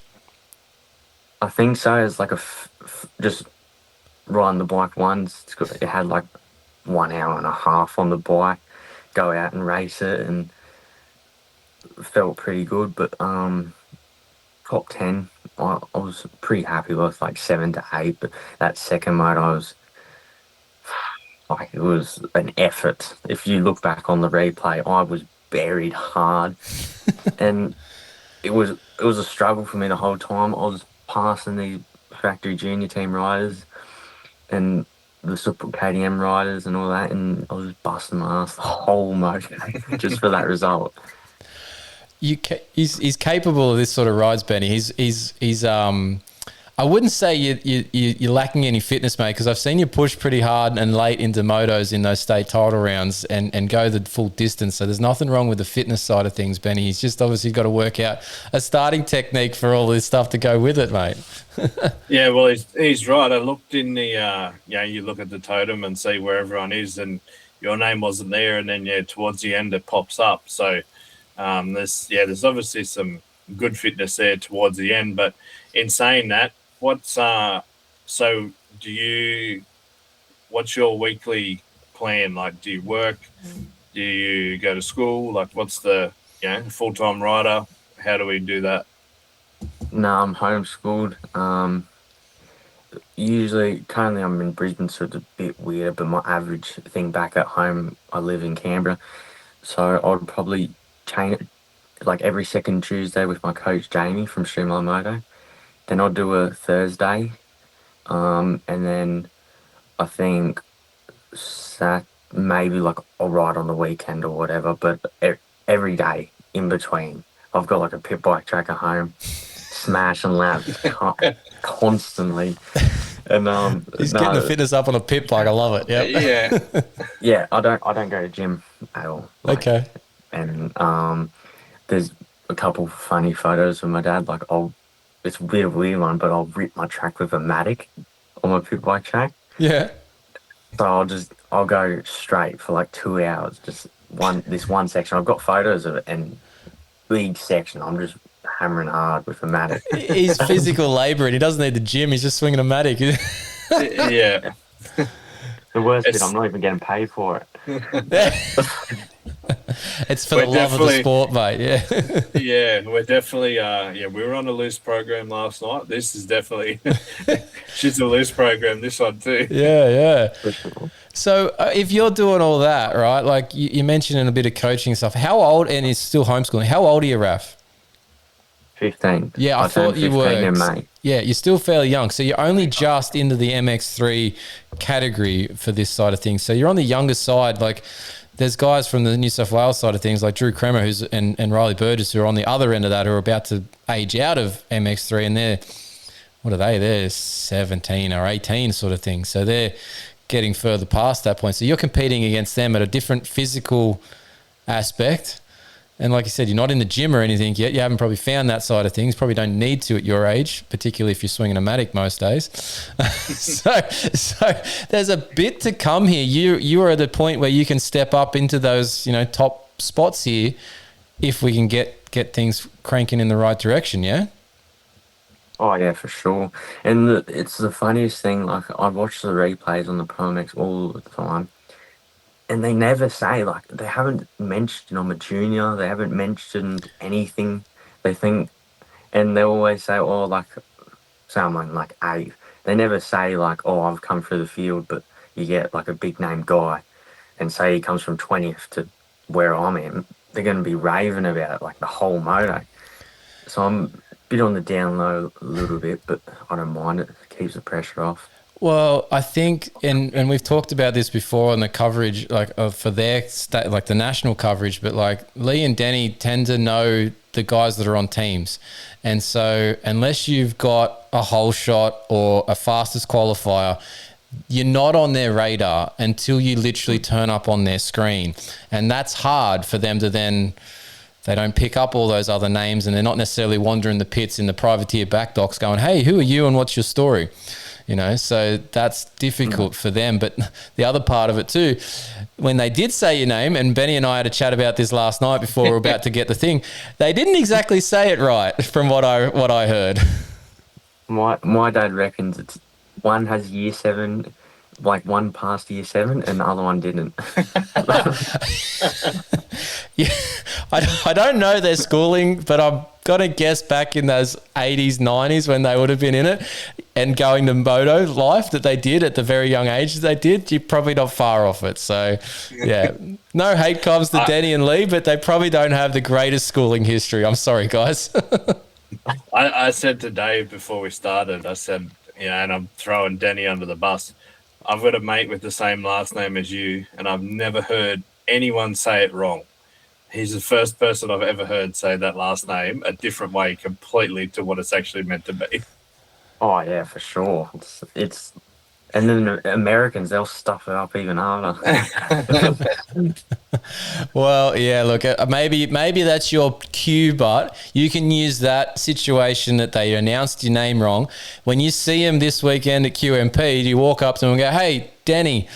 Speaker 4: I think so. It's like just riding the bike once. It had like 1 hour and a half on the bike. Go out and race it, and felt pretty good. But top 10, I was pretty happy with, like 7 to 8. But that second moto, I was like, it was an effort. If you look back on the replay, I was buried hard, and it was a struggle for me the whole time. I was passing the factory junior team riders and the super KTM riders and all that, and I was just busting my ass the whole moto just for that result.
Speaker 1: He's capable of this sort of rides, Benny. He's I wouldn't say you're lacking any fitness, mate, because I've seen you push pretty hard and late into motos in those state title rounds and go the full distance. So there's nothing wrong with the fitness side of things, Benny. He's just obviously got to work out a starting technique for all this stuff to go with it, mate.
Speaker 3: Yeah, well, he's right. I looked in the, you look at the totem and see where everyone is, and your name wasn't there, and then towards the end it pops up. So there's obviously some good fitness there towards the end. But in saying that, what's your weekly plan? Like, do you work? Do you go to school? Like, what's the full-time rider? How do we do that?
Speaker 4: No, I'm homeschooled. Usually, currently I'm in Brisbane, so it's a bit weird, but my average thing back at home, I live in Canberra, so I'd probably train it like every second Tuesday with my coach Jamie from Streamline Moto. Then I'll do a Thursday, and then I think maybe like I'll ride on the weekend or whatever, but every day in between, I've got like a pit bike track at home, smashing laps constantly. And
Speaker 1: He's getting the fitness up on a pit bike. I love it. Yep.
Speaker 3: Yeah.
Speaker 4: yeah, I don't go to gym at all.
Speaker 1: Okay.
Speaker 4: And there's a couple funny photos of my dad. Like it's a bit of a weird one, but I'll rip my track with a Matic on my pit bike track.
Speaker 1: Yeah.
Speaker 4: So I'll go straight for like 2 hours, just this one section. I've got photos of it, and big section. I'm just hammering hard with a Matic.
Speaker 1: He's physical labour and he doesn't need the gym. He's just swinging a Matic.
Speaker 3: Yeah.
Speaker 4: The worst bit, I'm not even getting paid for it.
Speaker 1: It's for the love of the sport, mate. Yeah.
Speaker 3: Yeah, we're definitely we were on a loose program last night. This is definitely she's a loose program, this one too.
Speaker 1: Yeah. So if you're doing all that, right, like you mentioned a bit of coaching stuff, how old, and it's still homeschooling, how old are you, Raf?
Speaker 4: 15.
Speaker 1: Yeah, I thought you were.
Speaker 4: In May.
Speaker 1: Yeah, you're still fairly young. So you're only just into the MX3 category for this side of things. So you're on the younger side. Like, there's guys from the New South Wales side of things, like Drew Kremer and Riley Burgess, who are on the other end of that, who are about to age out of MX3, and they're 17 or 18 sort of thing. So they're getting further past that point. So you're competing against them at a different physical aspect. And like you said, you're not in the gym or anything yet. You haven't probably found that side of things. Probably don't need to at your age, particularly if you're swinging a Matic most days. so there's a bit to come here. You are at the point where you can step up into those, top spots here if we can get things cranking in the right direction, yeah?
Speaker 4: Oh, yeah, for sure. And it's the funniest thing. Like, I watch the replays on the ProMX all the time. And they never say, like, they haven't mentioned I'm a junior. They haven't mentioned anything. They think, and they always say, oh, like, someone like 8. They never say, like, oh, I've come through the field, but you get, like, a big name guy and say he comes from 20th to where I'm at. They're going to be raving about, like, the whole moto. So I'm a bit on the down low a little bit, but I don't mind it. It keeps the pressure off.
Speaker 1: Well, I think, and we've talked about this before on the coverage, like for their state, like the national coverage, but like Lee and Denny tend to know the guys that are on teams. And so unless you've got a whole shot or a fastest qualifier, you're not on their radar until you literally turn up on their screen. And that's hard for them to then, they don't pick up all those other names, and they're not necessarily wandering the pits in the privateer back docks going, hey, who are you and what's your story? So that's difficult for them. But the other part of it too, when they did say your name, and Benny and I had a chat about this last night before we were about to get the thing, they didn't exactly say it right from what I heard.
Speaker 4: My dad reckons it's one has year 7, like one passed year 7 and the other one didn't.
Speaker 1: Yeah, I don't know their schooling, but I'm going to guess back in those 80s, 90s when they would have been in it and going to moto life that they did at the very young age that they did, you're probably not far off it. So, yeah, no hate comes to Denny and Lee, but they probably don't have the greatest schooling history. I'm sorry, guys.
Speaker 3: I said to Dave before we started, I said, and I'm throwing Denny under the bus, I've got a mate with the same last name as you, and I've never heard anyone say it wrong. He's the first person I've ever heard say that last name a different way completely to what it's actually meant to be.
Speaker 4: Oh, yeah, for sure. It's and then the Americans, they'll stuff it up even harder.
Speaker 1: Well, yeah, look, maybe that's your cue, but you can use that situation that they announced your name wrong. When you see him this weekend at QMP, you walk up to him and go, hey, Denny,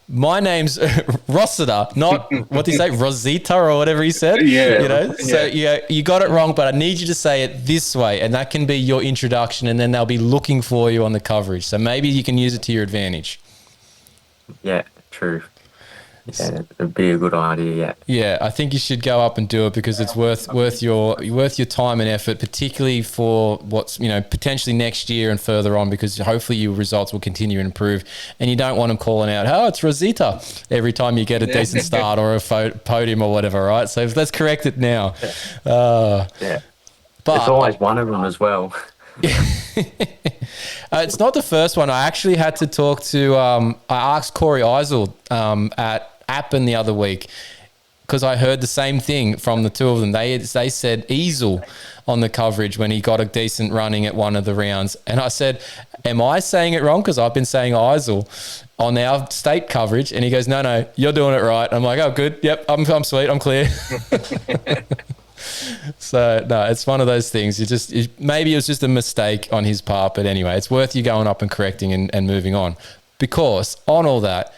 Speaker 1: my name's Rossiter, not, what did he say, Rosita or whatever he said?
Speaker 3: Yeah.
Speaker 1: So you got it wrong, but I need you to say it this way, and that can be your introduction, and then they'll be looking for you on the coverage. So maybe you can use it to your advantage.
Speaker 4: Yeah, true. Yeah, it'd be a good idea. Yeah.
Speaker 1: Yeah, I think you should go up and do it because it's worth your time and effort, particularly for what's potentially next year and further on, because hopefully your results will continue to improve, and you don't want them calling out, "Oh, it's Rosita," every time you get a decent start or a podium or whatever, right? So let's correct it now.
Speaker 4: Yeah.
Speaker 1: But
Speaker 4: it's always one of them as well.
Speaker 1: it's not the first one. I actually had to talk to. I asked Corey Eisel at Appen the other week because I heard the same thing from the two of them. They said Easel on the coverage when he got a decent running at one of the rounds, and I said, "Am I saying it wrong? Because I've been saying Eisel on our state coverage," and he goes, "No, you're doing it right." I'm like, "Oh, good. Yep, I'm sweet. I'm clear." So no, it's one of those things. Maybe it was just a mistake on his part, but anyway, it's worth you going up and correcting and moving on. Because on all that,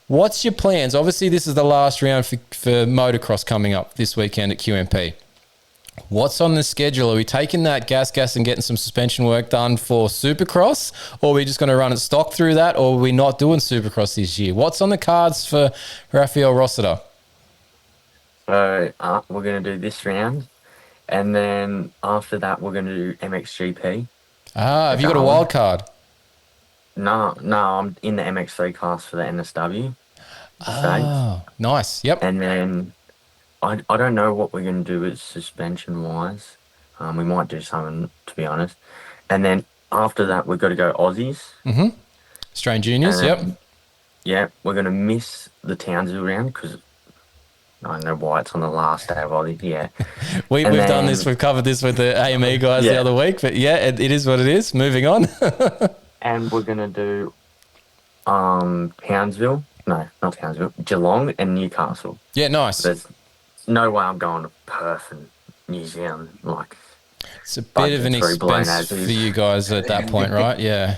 Speaker 1: what's your plans? Obviously, this is the last round for motocross coming up this weekend at QMP. What's on the schedule? Are we taking that gas and getting some suspension work done for Supercross, or are we just going to run it stock through that, or are we not doing Supercross this year? What's on the cards for Rafael Rossiter?
Speaker 4: So we're going to do this round, and then after that we're going to do MXGP.
Speaker 1: Have you got a wild card?
Speaker 4: No, I'm in the MX3 class for the NSW.
Speaker 1: Oh, nice. Yep.
Speaker 4: And then I don't know what we're going to do with suspension-wise. We might do something, to be honest. And then after that, we've got to go Aussies.
Speaker 1: Mm-hmm. Australian Juniors, yep.
Speaker 4: Yeah, we're going to miss the Townsville round because I don't know why it's on the last day of Aussie. Yeah.
Speaker 1: We've done this. We've covered this with the AME guys the other week. But yeah, it is what it is. Moving on.
Speaker 4: And we're going to do Townsville. No, not Townsville. Geelong and Newcastle.
Speaker 1: Yeah, nice.
Speaker 4: There's no way I'm going to Perth and New Zealand.
Speaker 1: It's a bit of an expense for you guys at that point, right? Yeah.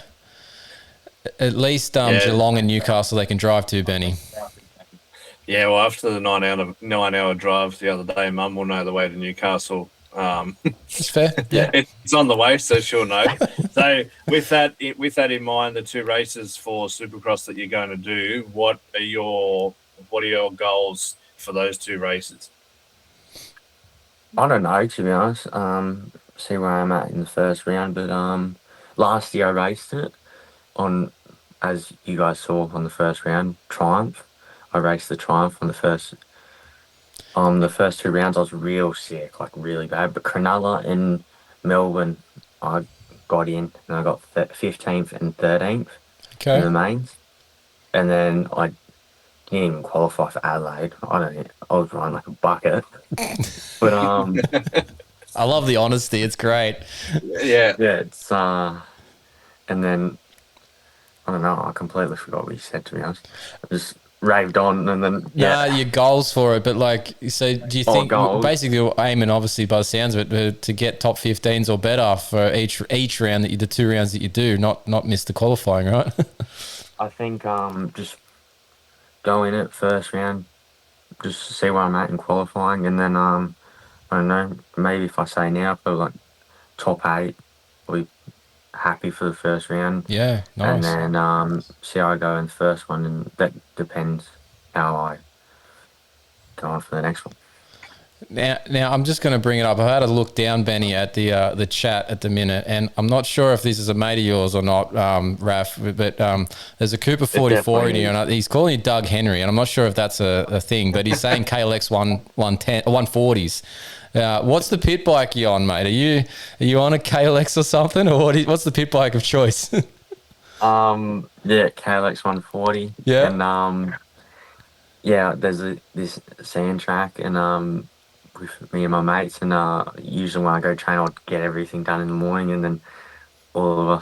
Speaker 1: At least Geelong and Newcastle they can drive to, Benny.
Speaker 3: Yeah, well, after the 9-hour drive the other day, Mum will know the way to Newcastle.
Speaker 1: It's fair. Yeah,
Speaker 3: it's on the way, so she'll know. So with that in mind, the two races for Supercross that you're going to do, what are your goals for those two races?
Speaker 4: I don't know, to be honest. See where I'm at in the first round, but last year I raced it on, as you guys saw on the first round, Triumph. I raced the Triumph on the first two rounds. I was real sick, really bad. But Cronulla and Melbourne, I got in and I got 15th and 13th in the mains. And then I didn't even qualify for Adelaide. I was running like a bucket. But
Speaker 1: I love the honesty. It's great.
Speaker 3: Yeah.
Speaker 4: It's and then I don't know. I completely forgot what you said, to be honest. I just raved on and then
Speaker 1: your goals for it, but so do you think basically you're aiming, obviously by the sounds of it, to get top 15s or better for each round the 2 rounds that you do, not miss the qualifying, right?
Speaker 4: I think just go in it first round, just see where I'm at in qualifying, and then I don't know, maybe if I say now for top 8, I'll be happy for the first round.
Speaker 1: Yeah, nice.
Speaker 4: And then see how I go in the first one, and that depends how I go on for the next one.
Speaker 1: Now I'm just going to bring it up. I had a look down, Benny, at the chat at the minute, and I'm not sure if this is a mate of yours or not, Raf, but there's a Cooper 44 in here, and he's calling you Doug Henry, and I'm not sure if that's a thing, but he's saying KLX 110 140s. What's the pit bike you on, mate? Are you on a KLX or something, or what's the pit bike of choice?
Speaker 4: KLX 140.
Speaker 1: Yeah.
Speaker 4: And there's this sand track, and with me and my mates, and usually when I go train, I'll get everything done in the morning, and then a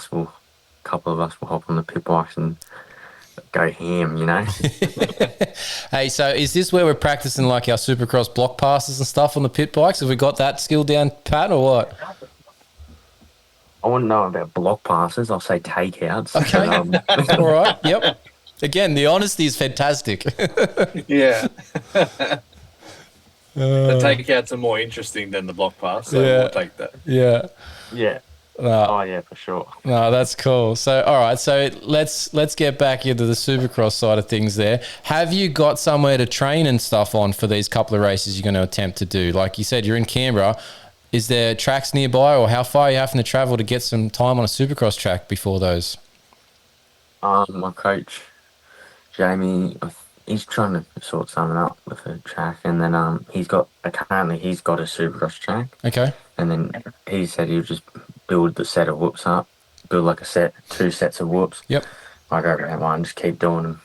Speaker 4: couple of us will hop on the pit bikes and go ham,
Speaker 1: Hey, so is this where we're practicing our Supercross block passes and stuff on the pit bikes? Have we got that skill down pat or what?
Speaker 4: I wouldn't know about block passes. I'll say takeouts.
Speaker 1: Okay. All right. Yep. Again, the honesty is fantastic.
Speaker 3: Yeah. The takeouts are more interesting than the block pass, so we'll take that.
Speaker 1: Yeah.
Speaker 4: Yeah. Oh yeah, for sure.
Speaker 1: No, that's cool. So, all right. So let's get back into the Supercross side of things. There, have you got somewhere to train and stuff on for these couple of races you're going to attempt to do? Like you said, you're in Canberra. Is there tracks nearby, or how far are you having to travel to get some time on a Supercross track before those?
Speaker 4: My coach Jamie, he's trying to sort something out with a track, and then apparently he's got a Supercross track,
Speaker 1: Okay.
Speaker 4: and then he said he'll just build the set of whoops up, build like two sets of whoops.
Speaker 1: Yep.
Speaker 4: I go around one, just keep doing them.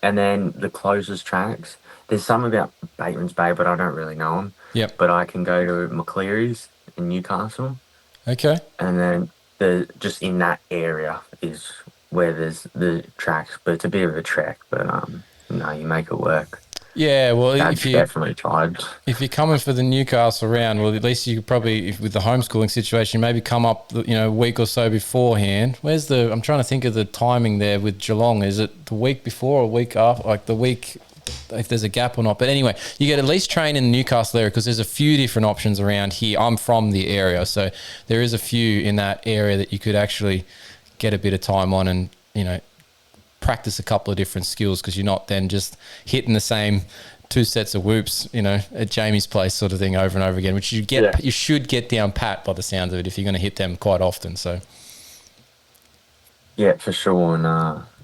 Speaker 4: And then the closest tracks, there's some about Bateman's Bay, but I don't really know them.
Speaker 1: Yep.
Speaker 4: But I can go to McCleary's in Newcastle,
Speaker 1: Okay.
Speaker 4: and then just in that area is where there's the tracks, but it's a bit of a trek. But no, you make it work.
Speaker 1: Yeah. Well,
Speaker 4: That's definitely tried.
Speaker 1: if you're coming for the Newcastle round, well, at least you could probably, with the homeschooling situation, maybe come up, a week or so beforehand. I'm trying to think of the timing there with Geelong. Is it the week before or a week after? Like the week, if there's a gap or not. But anyway, you get at least train in the Newcastle area because there's a few different options around here. I'm from the area, so there is a few in that area that you could actually get a bit of time on and, practice a couple of different skills, because you're not then just hitting the same two sets of whoops, at Jamie's place sort of thing over and over again, which you should get down pat by the sounds of it if you're going to hit them quite often. So
Speaker 4: Yeah, for sure. And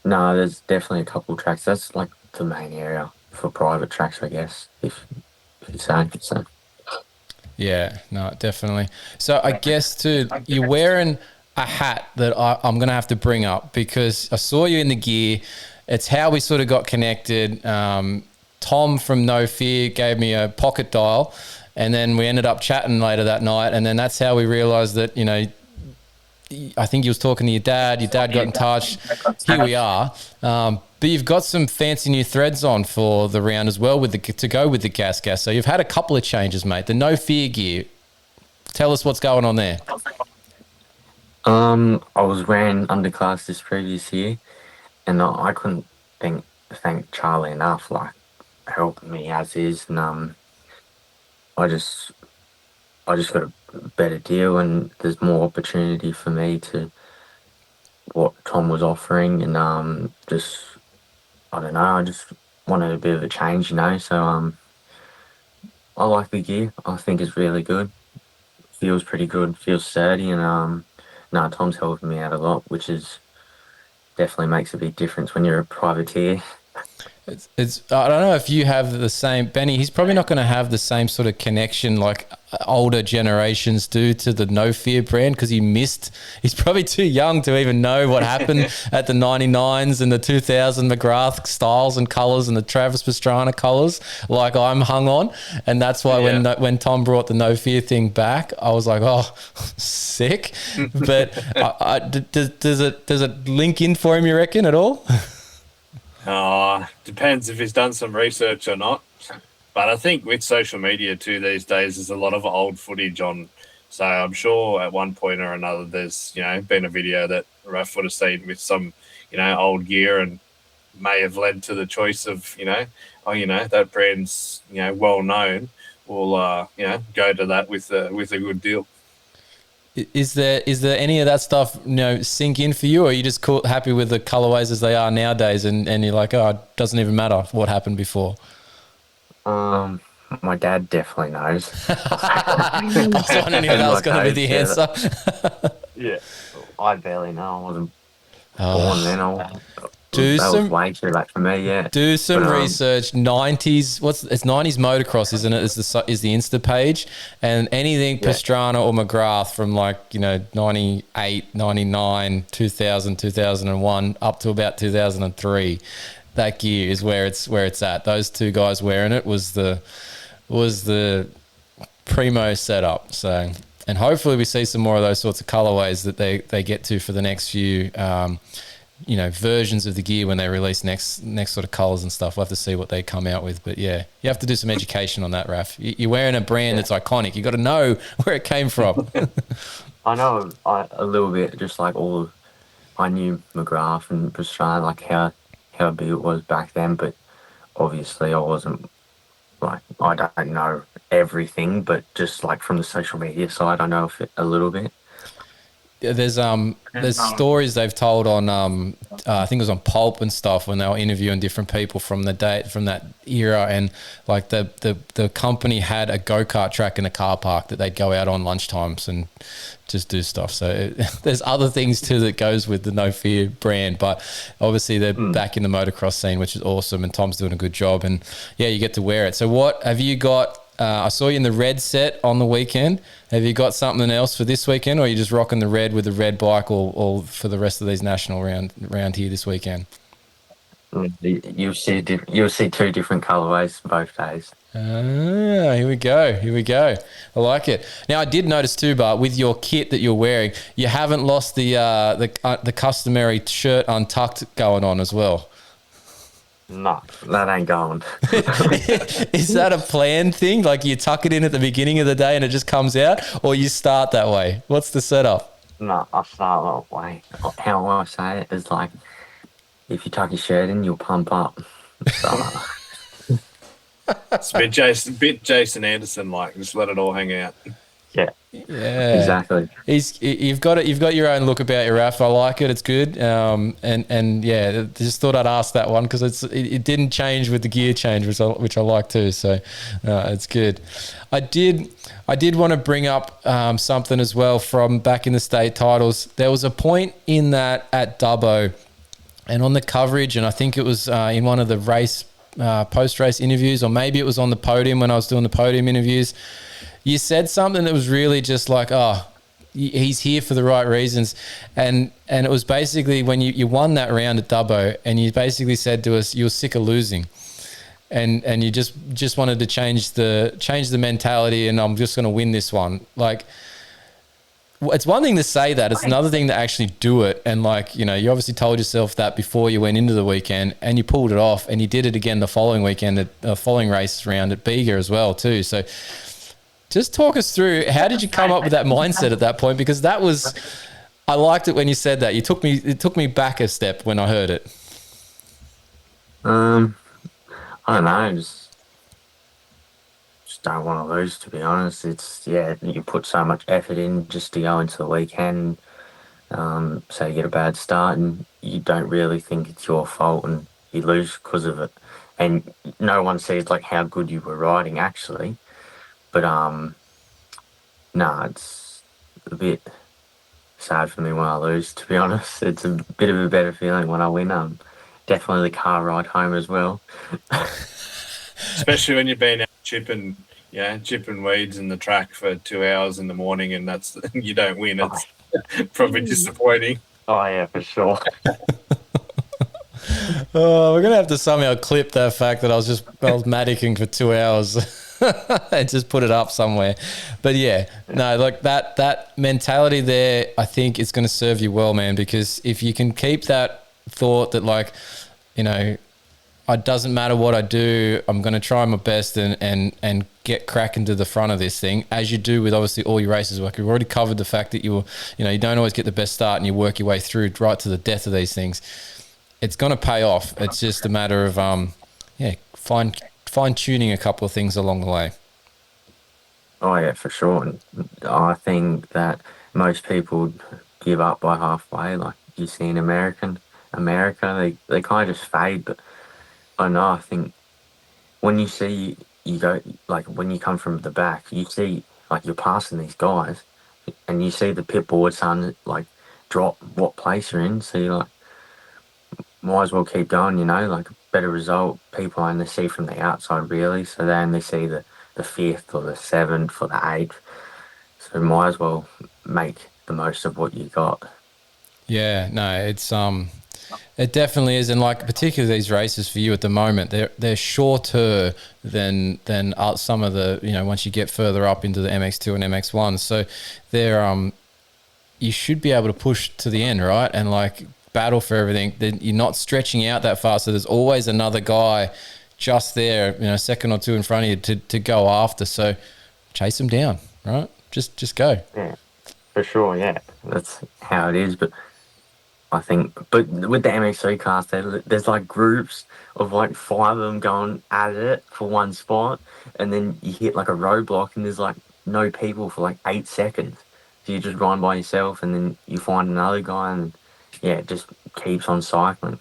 Speaker 4: no, there's definitely a couple of tracks. That's like the main area for private tracks, I guess, if you say so.
Speaker 1: yeah, no, definitely. So I guess too, you're wearing a hat that I'm going to have to bring up because I saw you in the gear. It's how we sort of got connected. Tom from No Fear gave me a pocket dial, and then we ended up chatting later that night. And then that's how we realized that, I think he was talking to your dad got in touch. Here we are. But you've got some fancy new threads on for the round as well to go with the GasGas. So you've had a couple of changes, mate. The No Fear gear. Tell us what's going on there.
Speaker 4: I was wearing underclass this previous year, and I couldn't thank Charlie enough, like helping me as is, and I just got a better deal, and there's more opportunity for me to what Tom was offering, and just I don't know, I just wanted a bit of a change, so I like the gear. I think it's really good. Feels pretty good, feels sturdy, and no, Tom's helping me out a lot, which is definitely makes a big difference when you're a privateer.
Speaker 1: It's I don't know if you have the same, Benny. He's probably not going to have the same sort of connection like older generations do to the No Fear brand, because he's probably too young to even know what happened at the 99s and the 2000 McGrath styles and colours and the Travis Pastrana colours like I'm hung on. And that's why when Tom brought the No Fear thing back, I was like, oh, sick. But does it link in for him, you reckon, at all?
Speaker 3: Depends if he's done some research or not. But I think with social media too these days, there's a lot of old footage on. So I'm sure at one point or another, there's been a video that Raf would have seen with some old gear, and may have led to the choice of that brand's well known. We'll go to that with a good deal.
Speaker 1: Is there any of that stuff sink in for you, or are you just happy with the colorways as they are nowadays, and you're like, oh, it doesn't even matter what happened before?
Speaker 4: My dad definitely knows.
Speaker 1: I was wondering if that was going to be the answer.
Speaker 4: Yeah, I barely know. I wasn't born then. That was way too late for me. Yeah.
Speaker 1: Do some research. 90s. It's 90s motocross, isn't it? Is the Insta page, and anything Pastrana or McGrath from 98, 99, 2000, 2001 up to about 2003. That gear is where it's at. Those two guys wearing it was the primo setup. So, and hopefully we see some more of those sorts of colorways that they get to for the next few versions of the gear when they release next sort of colors and stuff. We'll have to see what they come out with. But yeah, you have to do some education on that, Raf. You're wearing a brand that's iconic. You got to know where it came from.
Speaker 4: I know a little bit, just like I knew McGrath and Pastrana, like how big it was back then, but obviously I wasn't I don't know everything, but just like from the social media side, I know a little bit.
Speaker 1: There's stories they've told on I think it was on Pulp and stuff when they were interviewing different people from that era, and like the company had a go-kart track in a car park that they'd go out on lunchtimes and just do stuff. So there's other things too that goes with the No Fear brand, but obviously they're back in the motocross scene, which is awesome, and Tom's doing a good job, and yeah, you get to wear it. So what have you got? I saw you in the red set on the weekend. Have you got something else for this weekend, or are you just rocking the red with the red bike or for the rest of these national round here this weekend?
Speaker 4: You'll see two different colorways both days.
Speaker 1: Here we go. I like it. Now, I did notice too, Bart, with your kit that you're wearing, you haven't lost the customary shirt untucked going on as well.
Speaker 4: No, that ain't going.
Speaker 1: Is that a planned thing? Like you tuck it in at the beginning of the day and it just comes out, or you start that way? What's the setup?
Speaker 4: No, I start that way. How I say it is like, if you tuck your shirt in, you'll pump up. So,
Speaker 3: It's a bit Jason Anderson like. Just let it all hang out.
Speaker 4: yeah, exactly.
Speaker 1: You've got your own look about your Raf. I like it. It's good. And yeah, just thought I'd ask that one because it didn't change with the gear change, which I like too. So it's good. I did want to bring up something as well from back in the state titles. There was a point in that at Dubbo, and on the coverage, and I think it was in one of the race post-race interviews, or maybe it was on the podium when I was doing the podium interviews. You said something that was really just like, oh, he's here for the right reasons. And it was basically when you won that round at Dubbo, and you basically said to us, you were sick of losing. And you just wanted to change the mentality, and I'm just going to win this one. Like, it's one thing to say that. It's another thing to actually do it. And like, you know, you obviously told yourself that before you went into the weekend, and you pulled it off, and you did it again the following weekend, the following race round at Bega as well too. So just talk us through, how did you come up with that mindset at that point? Because I liked it when you said that. It took me back a step when I heard it.
Speaker 4: I don't know. Just don't want to lose, to be honest. You put so much effort in just to go into the weekend. So you get a bad start and you don't really think it's your fault, and you lose because of it. And no one sees like how good you were riding actually. But it's a bit sad for me when I lose, to be honest. It's a bit of a better feeling when I win. Definitely the car ride home as well.
Speaker 3: Especially when you've been out chipping weeds in the track for 2 hours in the morning, and you don't win. It's probably disappointing.
Speaker 4: Oh yeah, for sure.
Speaker 1: Oh, we're gonna have to somehow clip that fact that I was maticking for 2 hours. And just put it up somewhere. But yeah, no, like that mentality there, I think it's going to serve you well, man, because if you can keep that thought that, like, you know, it doesn't matter what I do, I'm going to try my best and get cracking to the front of this thing, as you do with obviously all your races. Like, we've already covered the fact that you don't always get the best start, and you work your way through right to the death of these things. It's going to pay off. It's just a matter of fine-tuning a couple of things along the way.
Speaker 4: Oh yeah, for sure. And I think that most people give up by halfway. Like you see in America, they kind of just fade. But I know, I think when you see, you go, like when you come from the back, you see like you're passing these guys, and you see the pit board sign like drop what place you're in. So you're like, might as well keep going, you know, like a better result. People only see from the outside really, so they only see the 5th or the 7th or the 8th. So might as well make the most of what you got. Yeah, no,
Speaker 1: it definitely is. And like particularly these races for you at the moment, they're shorter than some of the, you know, once you get further up into the MX2 and MX1. So they're you should be able to push to the end, right? And like battle for everything. Then you're not stretching out that far, so there's always another guy just there, you know, a second or two in front of you to go after. So chase them down, right? Just go.
Speaker 4: Yeah, for sure. Yeah, that's how it is. But I think. But with the MX3 cars, there's like groups of like 5 of them going at it for one spot, and then you hit like a roadblock, and there's like no people for like 8 seconds. So you just run by yourself, and then you find another guy, and yeah, it just keeps on cycling.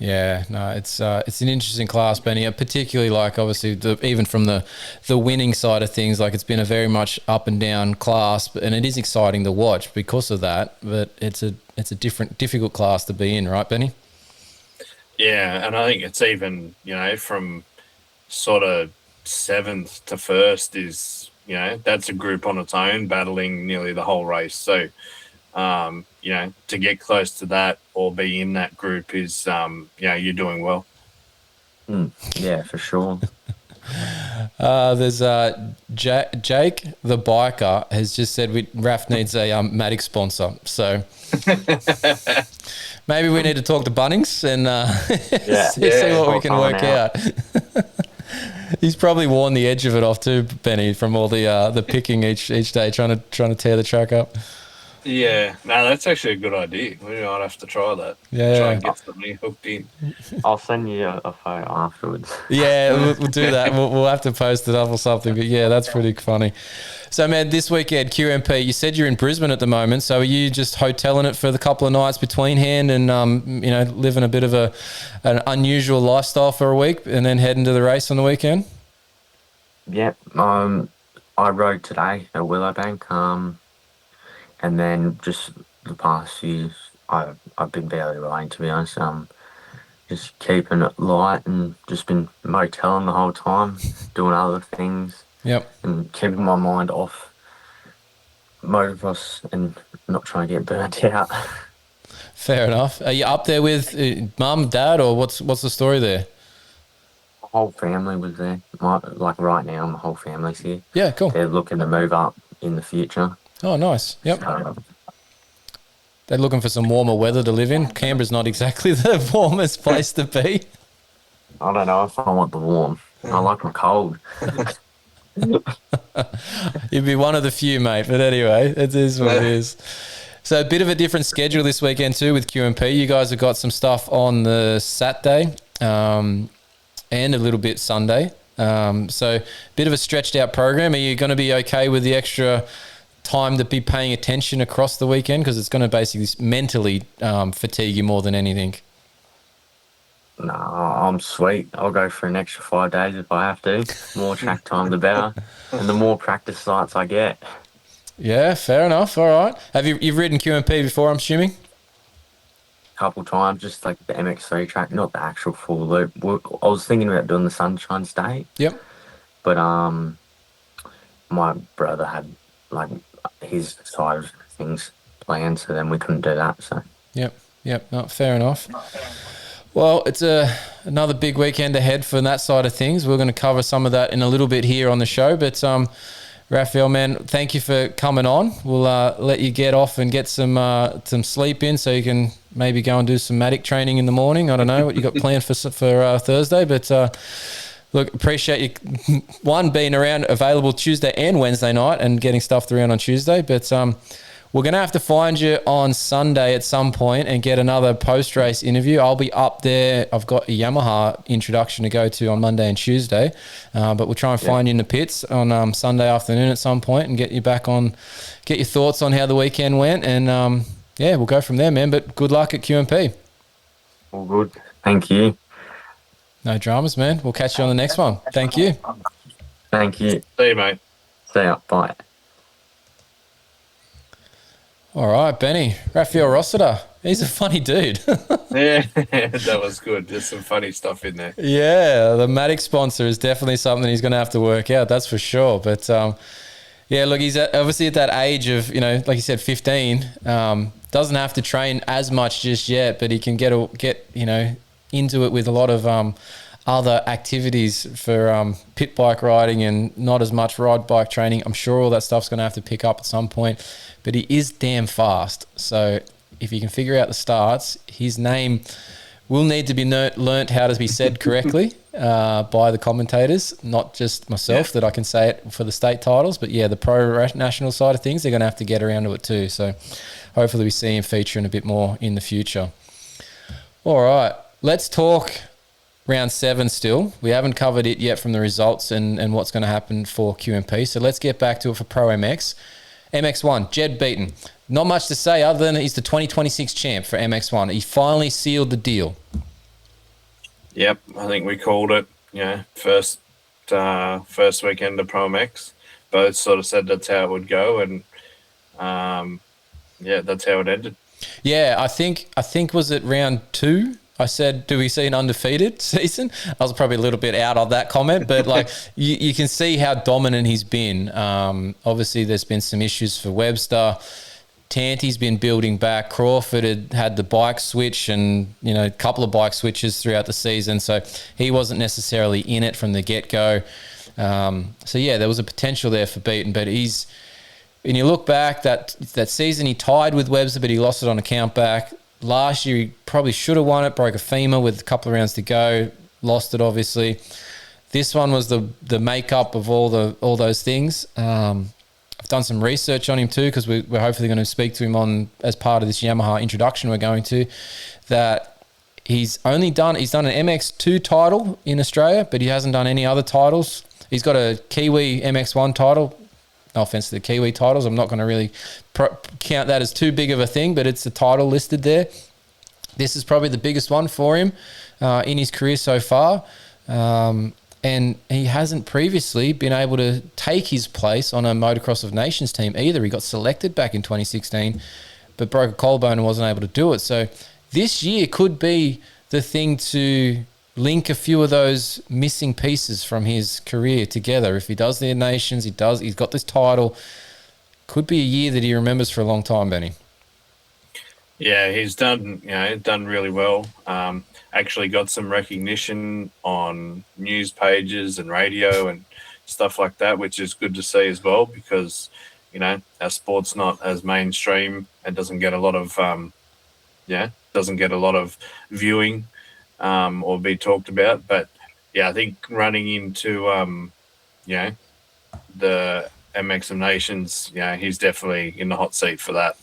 Speaker 1: Yeah, no, it's an interesting class, Benny. Particularly like obviously even from the winning side of things, like it's been a very much up and down class, and it is exciting to watch because of that. But it's a difficult class to be in, right, Benny?
Speaker 3: Yeah, and I think it's even from sort of 7th to 1st is that's a group on its own battling nearly the whole race. So. To get close to that or be in that group is, you're doing well.
Speaker 4: Yeah, for sure.
Speaker 1: There's Jake, the biker, has just said Raf needs a Matic sponsor. So maybe we need to talk to Bunnings and see what we can work out. He's probably worn the edge of it off too, Benny, from all the picking each day, trying to tear the track up.
Speaker 3: Yeah, no, that's actually a good idea. We might have to try that.
Speaker 1: Yeah,
Speaker 3: try and get something hooked in.
Speaker 4: I'll send you a photo afterwards.
Speaker 1: Yeah, we'll do that. We'll have to post it up or something. But yeah, that's pretty funny. So, man, this weekend, QMP, you said you're in Brisbane at the moment. So are you just hoteling it for the couple of nights between hand and, living a bit of an unusual lifestyle for a week and then heading to the race on the weekend?
Speaker 4: Yep. I rode today at Willowbank. And then just the past years, I've been barely riding, to be honest. Just keeping it light and just been moteling the whole time, doing other things.
Speaker 1: Yep. And
Speaker 4: keeping my mind off motocross and not trying to get burnt out.
Speaker 1: Fair enough. Are you up there with mum, dad, or what's the story there?
Speaker 4: My whole family was there. Right now, my whole family's here.
Speaker 1: Yeah, cool.
Speaker 4: They're looking to move up in the future.
Speaker 1: Oh, nice. Yep. They're looking for some warmer weather to live in. Canberra's not exactly the warmest place to be.
Speaker 4: I don't know if I want the warm. I like them cold.
Speaker 1: You'd be one of the few, mate. But anyway, it is what it is. So a bit of a different schedule this weekend too with QMP. You guys have got some stuff on the Saturday and a little bit Sunday. So a bit of a stretched out program. Are you going to be okay with the extra time to be paying attention across the weekend, because it's going to basically mentally fatigue you more than anything?
Speaker 4: No, I'm sweet. I'll go for an extra 5 days if I have to. More track time, the better, and the more practice sites I get.
Speaker 1: Yeah, fair enough. All right. Have you've ridden QMP before, I'm assuming?
Speaker 4: A couple times, just like the MX3 track, not the actual full loop. I was thinking about doing the Sunshine State.
Speaker 1: Yep.
Speaker 4: But my brother had like his side of things planned, so then we couldn't do that. So
Speaker 1: yep, no, fair enough. Well, it's another big weekend ahead for that side of things. We're going to cover some of that in a little bit here on the show, but Rafael, man, thank you for coming on. We'll let you get off and get some sleep in, so you can maybe go and do some Matic training in the morning. I don't know what you got planned for Thursday, but look, appreciate you, being around, available Tuesday and Wednesday night and getting stuff around on Tuesday. But we're going to have to find you on Sunday at some point and get another post-race interview. I'll be up there. I've got a Yamaha introduction to go to on Monday and Tuesday. But we'll try and find you in the pits on Sunday afternoon at some point and get you back on, get your thoughts on how the weekend went. And, we'll go from there, man. But good luck at QMP.
Speaker 4: All good. Thank you.
Speaker 1: No dramas, man. We'll catch you on the next one. Thank you.
Speaker 4: Thank you.
Speaker 3: See you, mate.
Speaker 4: See ya. Bye.
Speaker 1: All right, Benny. Rafael Rossiter. He's a funny dude.
Speaker 3: Yeah, that was good. There's some funny stuff in there.
Speaker 1: Yeah, the Matic sponsor is definitely something he's going to have to work out, that's for sure. But, look, he's obviously at that age of, like you said, 15. Doesn't have to train as much just yet, but he can get into it with a lot of other activities for pit bike riding and not as much ride bike training. I'm sure all that stuff's going to have to pick up at some point, but he is damn fast. So if you can figure out the starts, his name will need to be learnt how to be said correctly by the commentators, not just myself, that I can say it for the state titles. But yeah, the pro national side of things, they're going to have to get around to it too. So hopefully we see him featuring a bit more in the future. All right, let's talk round 7 still. We haven't covered it yet from the results and what's going to happen for QMP. So let's get back to it for Pro MX. MX1, Jed Beaton. Not much to say other than he's the 2026 champ for MX1. He finally sealed the deal.
Speaker 3: Yep, I think we called it. First weekend of Pro MX. Both sort of said that's how it would go, and that's how it ended.
Speaker 1: Yeah, I think was it round 2? I said, do we see an undefeated season? I was probably a little bit out of that comment, but like you can see how dominant he's been. Obviously, there's been some issues for Webster. Tanty's been building back. Crawford had the bike switch and, a couple of bike switches throughout the season, so he wasn't necessarily in it from the get-go. There was a potential there for Beaton, but when you look back, that season he tied with Webster, but he lost it on a count back. Last year, he probably should have won it, broke a femur with a couple of rounds to go, lost it, obviously. This one was the makeup of all those things. I've done some research on him too, because we're hopefully going to speak to him as part of this Yamaha introduction we're going to, that he's done an MX2 title in Australia, but he hasn't done any other titles. He's got a Kiwi MX1 title. No offense to the Kiwi titles. I'm not going to really count that as too big of a thing, but it's the title listed there. This is probably the biggest one for him in his career so far. And he hasn't previously been able to take his place on a Motocross of Nations team either. He got selected back in 2016, but broke a collarbone and wasn't able to do it. So this year could be the thing to link a few of those missing pieces from his career together. If he does the Nations, he's got this title. Could be a year that he remembers for a long time, Benny.
Speaker 3: Yeah, he's done really well. Actually got some recognition on news pages and radio and stuff like that, which is good to see as well, because our sport's not as mainstream and doesn't get a lot of viewing or be talked about. But I think running into the MX of Nations, he's definitely in the hot seat for that.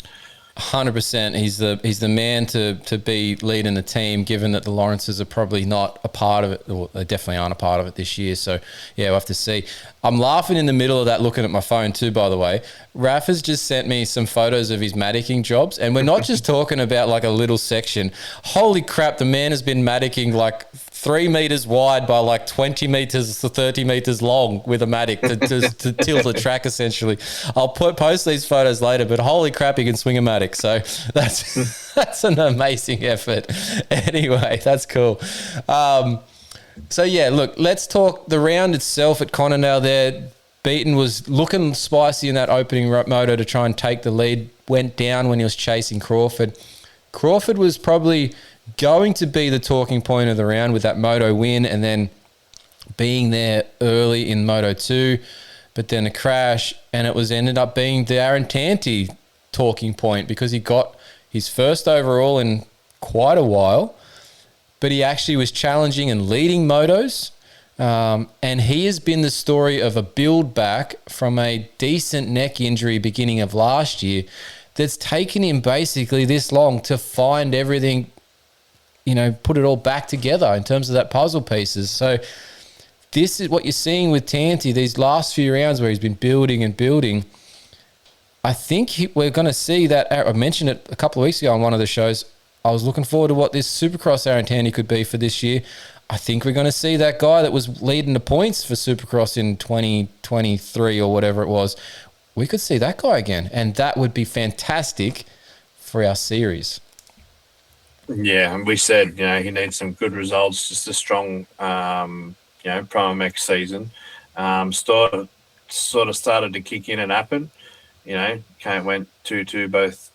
Speaker 1: 100%. He's the man to be leading the team, given that the Lawrences are probably not a part of it, or they definitely aren't a part of it this year. So, we'll have to see. I'm laughing in the middle of that, looking at my phone too, by the way. Raf has just sent me some photos of his maticking jobs, and we're not just talking about like a little section. Holy crap, the man has been maticking like 3 meters wide by like 20 meters to 30 meters long with a matic to tilt the track, essentially. I'll post these photos later, but holy crap, he can swing a matic. So that's an amazing effort. Anyway, that's cool. Look, let's talk the round itself at Conondale there. Beaton was looking spicy in that opening moto to try and take the lead, went down when he was chasing Crawford. Crawford was probably going to be the talking point of the round with that Moto win, and then being there early in Moto 2, but then a crash, and it ended up being the Aaron Tanti talking point, because he got his first overall in quite a while, but he actually was challenging and leading motos, and he has been the story of a build back from a decent neck injury beginning of last year that's taken him basically this long to find everything, put it all back together in terms of that puzzle pieces. So this is what you're seeing with Tanti, these last few rounds where he's been building and building. I think we're going to see that. I mentioned it a couple of weeks ago on one of the shows. I was looking forward to what this Supercross Aaron Tanti could be for this year. I think we're going to see that guy that was leading the points for Supercross in 2023 or whatever it was. We could see that guy again, and that would be fantastic for our series.
Speaker 3: Yeah, and we said, he needs some good results, just a strong, Pro MX season. Sort of started to kick in and happen. Went 2-2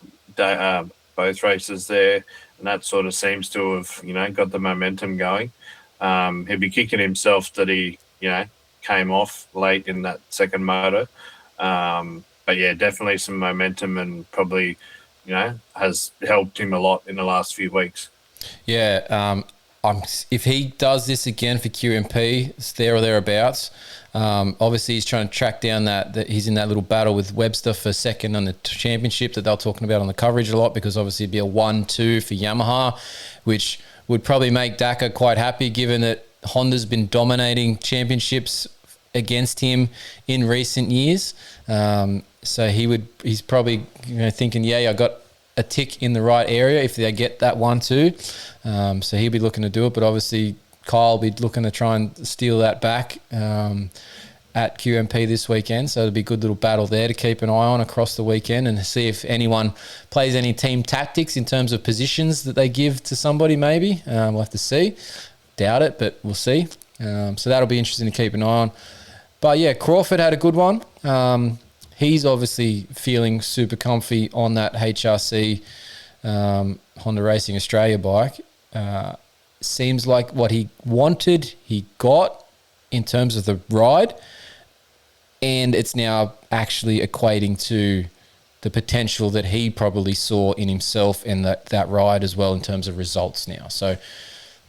Speaker 3: both races there, and that sort of seems to have, got the momentum going. He'd be kicking himself that he, came off late in that second moto. But yeah, definitely some momentum, and probably, has helped him a lot in the last few weeks.
Speaker 1: Yeah, if he does this again for QMP, it's there or thereabouts. Obviously, he's trying to track down that he's in that little battle with Webster for second on the championship that they're talking about on the coverage a lot, because obviously it'd be a 1-2 for Yamaha, which would probably make Daka quite happy, given that Honda's been dominating championships against him in recent years. So he's probably thinking, yeah, I got a tick in the right area if they get that 1-2. So he'll be looking to do it, but obviously Kyle will be looking to try and steal that back at QMP this weekend. So it'll be a good little battle there to keep an eye on across the weekend, and see if anyone plays any team tactics in terms of positions that they give to somebody maybe. We'll have to see. Doubt it, but we'll see. So that'll be interesting to keep an eye on. But yeah, Crawford had a good one. He's obviously feeling super comfy on that HRC Honda Racing Australia bike. Seems like what he wanted, he got in terms of the ride, and it's now actually equating to the potential that he probably saw in himself in that ride as well in terms of results now. So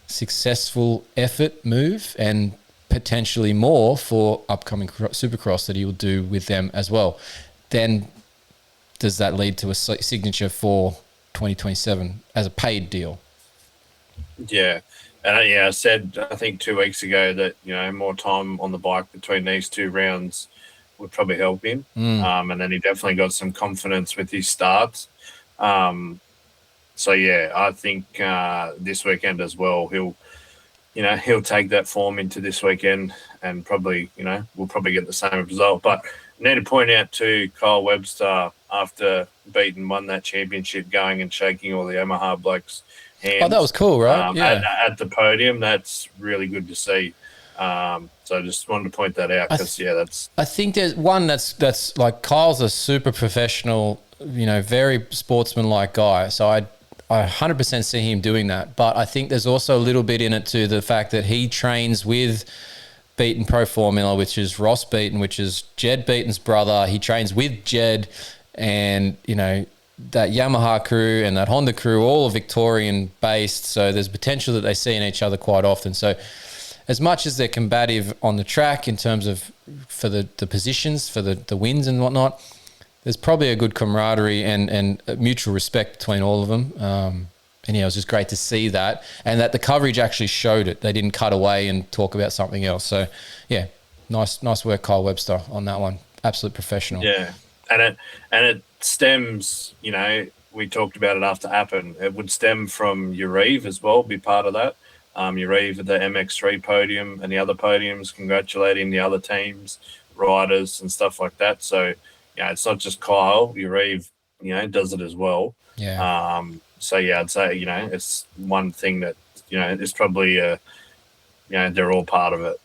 Speaker 1: successful effort move, and potentially more for upcoming Supercross that he will do with them as well. Then does that lead to a signature for 2027 as a paid deal?
Speaker 3: Yeah. And I said, I think 2 weeks ago that, more time on the bike between these two rounds would probably help him. And then he definitely got some confidence with his starts. So yeah, I think this weekend as well, he'll take that form into this weekend, and probably, we'll probably get the same result. But I need to point out too, Kyle Webster, after won that championship, going and shaking all the Yamaha blokes' hands.
Speaker 1: Oh, that was cool, right?
Speaker 3: At the podium. That's really good to see. So I just wanted to point that out, because that's.
Speaker 1: I think there's one that's like, Kyle's a super professional, very sportsman-like guy. So I 100% see him doing that. But I think there's also a little bit in it too, the fact that he trains with Beaton Pro Formula, which is Ross Beaton, which is Jed Beaton's brother. He trains with Jed, and that Yamaha crew and that Honda crew, all are Victorian based. So there's potential that they see in each other quite often. So as much as they're combative on the track in terms of for the positions, for the wins and whatnot, there's probably a good camaraderie and mutual respect between all of them. And it was just great to see that, and that the coverage actually showed it. They didn't cut away and talk about something else. So yeah, nice work, Kyle Webster, on that one. Absolute professional.
Speaker 3: Yeah, and it stems, we talked about it after Appen. It would stem from Urive as well, be part of that. Urive at the MX3 podium and the other podiums, congratulating the other teams, riders and stuff like that. So, it's not just Kyle. Urive, does it as well.
Speaker 1: Yeah.
Speaker 3: So, yeah, I'd say, it's one thing that, it's probably, they're all part of it.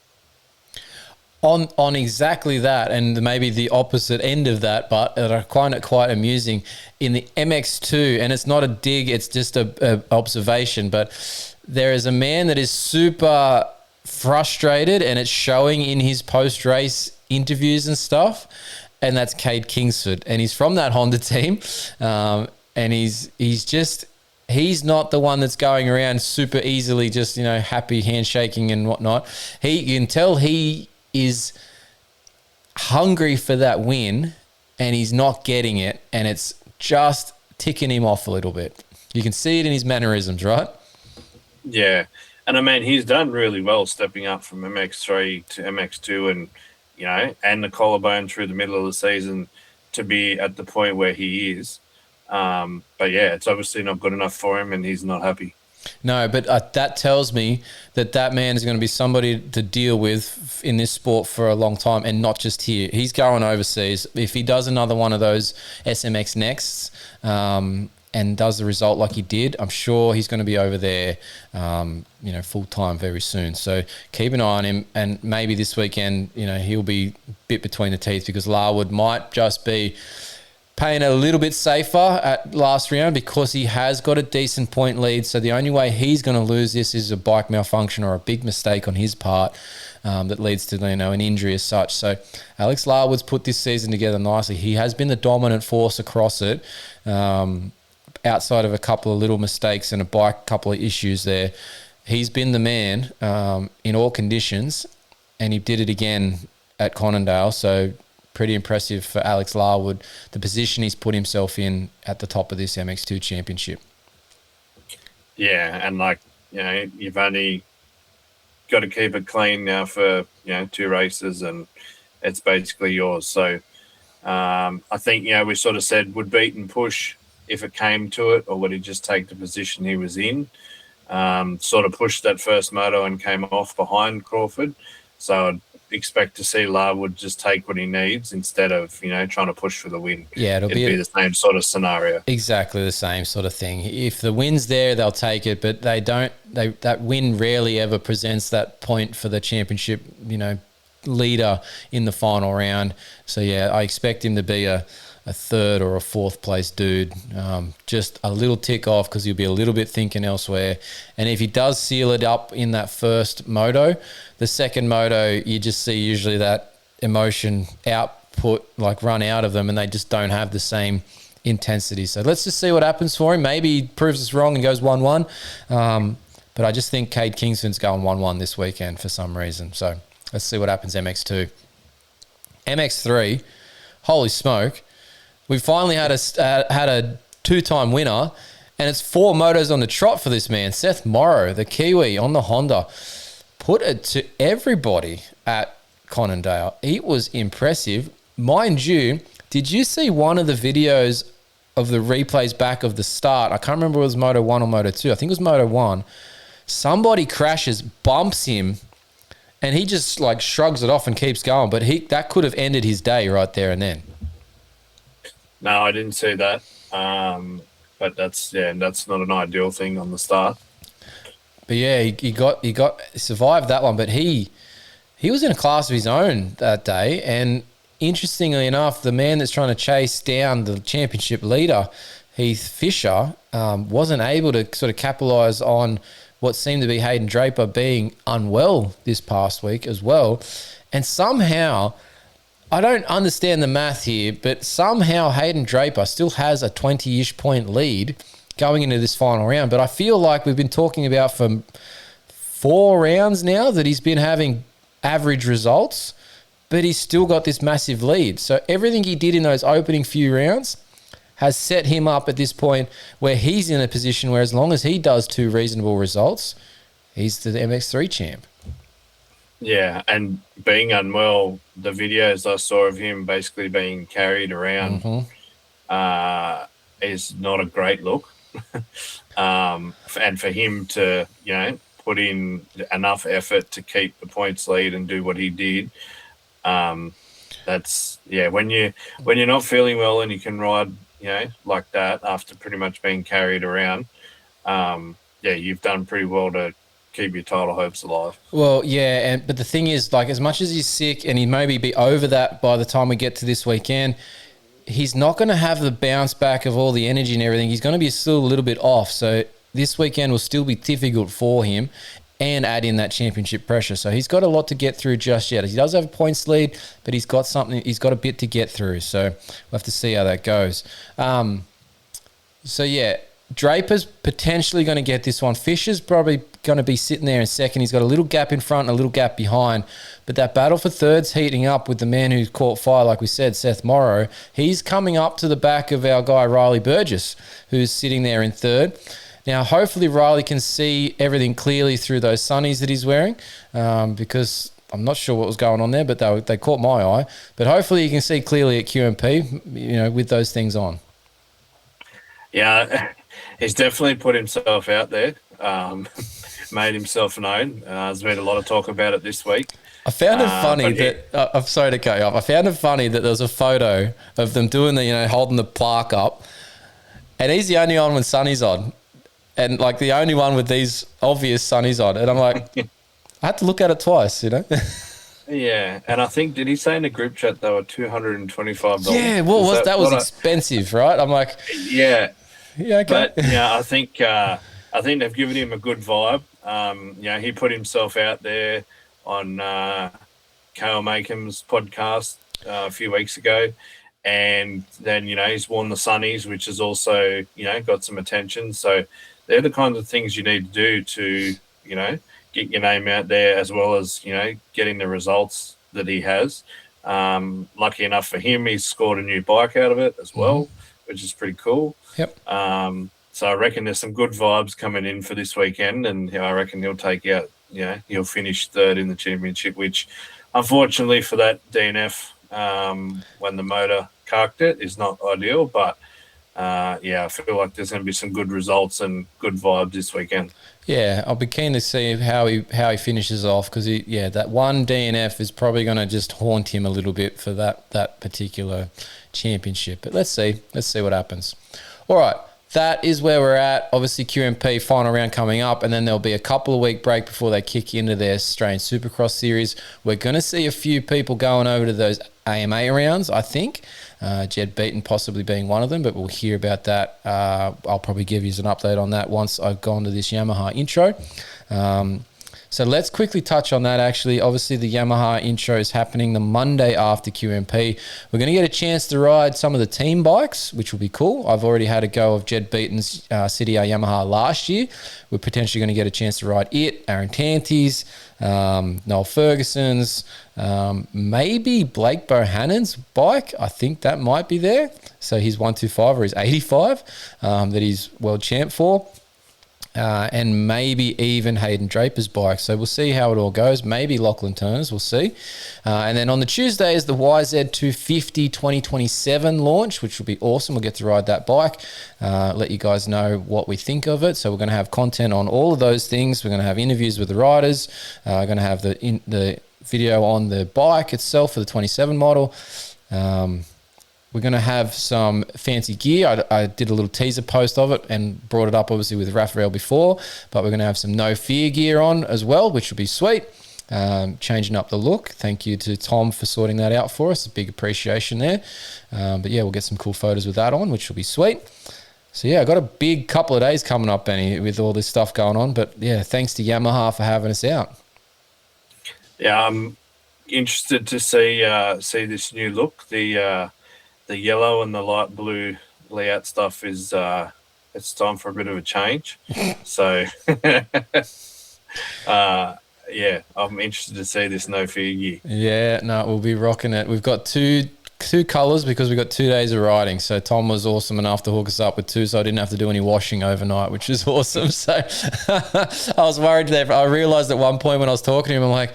Speaker 1: On exactly that, and maybe the opposite end of that, but I find it quite amusing in the MX2, and it's not a dig, it's just a observation, but there is a man that is super frustrated, and it's showing in his post-race interviews and stuff, and that's Cade Kingsford, and he's from that Honda team, and he's not the one that's going around super easily just, happy handshaking and whatnot. You can tell he is hungry for that win, and he's not getting it, and it's just ticking him off a little bit. You can see it in his mannerisms, right?
Speaker 3: Yeah, and he's done really well stepping up from MX3 to MX2, and and the collarbone through the middle of the season to be at the point where he is. But yeah, it's obviously not good enough for him, and he's not happy.
Speaker 1: No, but that tells me that man is going to be somebody to deal with in this sport for a long time, and not just here. He's going overseas. If he does another one of those SMX Nexts and does the result like he did, I'm sure he's going to be over there, full time very soon. So keep an eye on him, and maybe this weekend, he'll be a bit between the teeth, because Larwood might just be paying a little bit safer at last round, because he has got a decent point lead. So the only way he's going to lose this is a bike malfunction or a big mistake on his part that leads to an injury as such. So Alex Larwood's put this season together nicely. He has been the dominant force across it, outside of a couple of little mistakes and a bike, couple of issues there, he's been the man in all conditions, and he did it again at Conondale. So pretty impressive for Alex Larwood, the position he's put himself in at the top of this MX2 championship.
Speaker 3: Yeah, and like, you know, you've only got to keep it clean now for, you know, 2 races, and it's basically yours. So I think, you know, we sort of said, would Beaton push if it came to it, or would he just take the position he was in? Sort of pushed that first moto and came off behind Crawford. So I'd expect to see Larwood just take what he needs instead of, you know, trying to push for the win.
Speaker 1: Yeah,
Speaker 3: it'd be the same sort of scenario.
Speaker 1: Exactly the same sort of thing. If the win's there, they'll take it, but they don't. That win rarely ever presents that point for the championship, you know, leader in the final round. So yeah, I expect him to be a 3rd or a 4th place dude, just a little tick off, because he'll be a little bit thinking elsewhere. And if he does seal it up in that first moto, the second moto, you just see usually that emotion output like run out of them, and they just don't have the same intensity. So let's just see what happens for him. Maybe he proves us wrong and goes 1-1. But I just think Cade Kingston's going 1-1 this weekend for some reason. So let's see what happens MX2. MX3, holy smoke. We finally had a 2-time winner, and it's 4 motos on the trot for this man. Seth Morrow, the Kiwi on the Honda, put it to everybody at Conondale. It was impressive. Mind you, did you see one of the videos of the replays back of the start? I can't remember if it was Moto 1 or Moto 2. I think it was Moto 1. Somebody crashes, bumps him, and he just like shrugs it off and keeps going. But that could have ended his day right there and then.
Speaker 3: No, I didn't see that. But that's not an ideal thing on the start.
Speaker 1: But yeah, he survived that one. But he was in a class of his own that day. And interestingly enough, the man that's trying to chase down the championship leader, Heath Fisher, wasn't able to sort of capitalise on what seemed to be Hayden Draper being unwell this past week as well. And somehow, I don't understand the math here, but somehow Hayden Draper still has a 20-ish point lead going into this final round. But I feel like we've been talking about for 4 rounds now that he's been having average results, but he's still got this massive lead. So everything he did in those opening few rounds has set him up at this point where he's in a position where as long as he does 2 reasonable results, he's the MX3 champ.
Speaker 3: Yeah, and being unwell, the videos I saw of him basically being carried around is not a great look. And for him to, you know, put in enough effort to keep the points lead and do what he did, that's, yeah, when you're not feeling well and you can ride, you know, like that after pretty much being carried around, yeah, you've done pretty well to keep your title hopes alive.
Speaker 1: Well, yeah, but the thing is, like, as much as he's sick and he maybe be over that by the time we get to this weekend, he's not going to have the bounce back of all the energy and everything. He's going to be still a little bit off. So this weekend will still be difficult for him, and add in that championship pressure. So he's got a lot to get through just yet. He does have a points lead, but he's got a bit to get through. So we'll have to see how that goes. So yeah, Draper's potentially going to get this one. Fisher's probably going to be sitting there in second. He's got a little gap in front and a little gap behind. But that battle for third's heating up with the man who's caught fire, like we said, Seth Morrow. He's coming up to the back of our guy Riley Burgess, who's sitting there in third. Now, hopefully Riley can see everything clearly through those sunnies that he's wearing, because I'm not sure what was going on there, but they caught my eye. But hopefully he can see clearly at QMP, you know, with those things on.
Speaker 3: Yeah, he's definitely put himself out there, made himself known. There's been a lot of talk about it this week.
Speaker 1: I found it funny that I'm sorry to cut you off. I found it funny that there was a photo of them doing the, you know, holding the plaque up, and he's the only one with sunnies on, and like the only one with these obvious sunnies on. And I'm like, I had to look at it twice, you know.
Speaker 3: Yeah, and I think, did he say in the group chat they were $225?
Speaker 1: Yeah, well, that was expensive, right? I'm like,
Speaker 3: yeah,
Speaker 1: okay.
Speaker 3: But yeah, I think they've given him a good vibe. You know, he put himself out there on Kale Makeham's podcast a few weeks ago, And then, he's worn the sunnies, which has also, got some attention. So they're the kinds of things you need to do to, get your name out there, as well as, getting the results that he has. Lucky enough for him, he's scored a new bike out of it as well, which is pretty cool.
Speaker 1: Yep.
Speaker 3: So I reckon there's some good vibes coming in for this weekend, and I reckon he'll take out, he'll finish third in the championship, which unfortunately for that DNF, when the motor carked it, is not ideal. But I feel like there's going to be some good results and good vibes this weekend.
Speaker 1: Yeah, I'll be keen to see how he finishes off, because that one DNF is probably going to just haunt him a little bit for that particular championship. But let's see what happens. All right, that is where we're at. Obviously, QMP final round coming up, and then there'll be a couple of week break before they kick into their Australian Supercross series. We're going to see a few people going over to those AMA rounds, I think. Jed Beaton possibly being one of them, but we'll hear about that. I'll probably give you an update on that once I've gone to this Yamaha intro. So let's quickly touch on that, actually. Obviously, the Yamaha intro is happening the Monday after QMP. We're going to get a chance to ride some of the team bikes, which will be cool. I've already had a go of Jed Beaton's City R Yamaha last year. We're potentially going to get a chance to ride it, Aaron Tanti's, Noel Ferguson's, maybe Blake Bohannon's bike. I think that might be there. So he's 125 or he's 85 that he's world champ for. And maybe even Hayden Draper's bike. So we'll see how it all goes. Maybe Lachlan Turner's, we'll see. And then on the Tuesday is the YZ250 2027 launch, which will be awesome. We'll get to ride that bike, let you guys know what we think of it. So we're going to have content on all of those things. We're going to have interviews with the riders. We're going to have the video on the bike itself for the 27 model. We're going to have some fancy gear. I did a little teaser post of it and brought it up obviously with Rafael before, but we're going to have some No Fear gear on as well, which will be sweet. Changing up the look. Thank you to Tom for sorting that out for us. A big appreciation there. But yeah, we'll get some cool photos with that on, which will be sweet. So yeah, I got a big couple of days coming up, Benny, with all this stuff going on. But yeah, thanks to Yamaha for having us out. Yeah,
Speaker 3: I'm interested to see this new look. The yellow and the light blue layout stuff is it's time for a bit of a change. So I'm interested to see this No Fear gear.
Speaker 1: Yeah, no, we'll be rocking it. We've got two colours because we've got 2 days of riding. So Tom was awesome enough to hook us up with two, so I didn't have to do any washing overnight, which is awesome. So I was worried there. I realised at one point when I was talking to him, I'm like,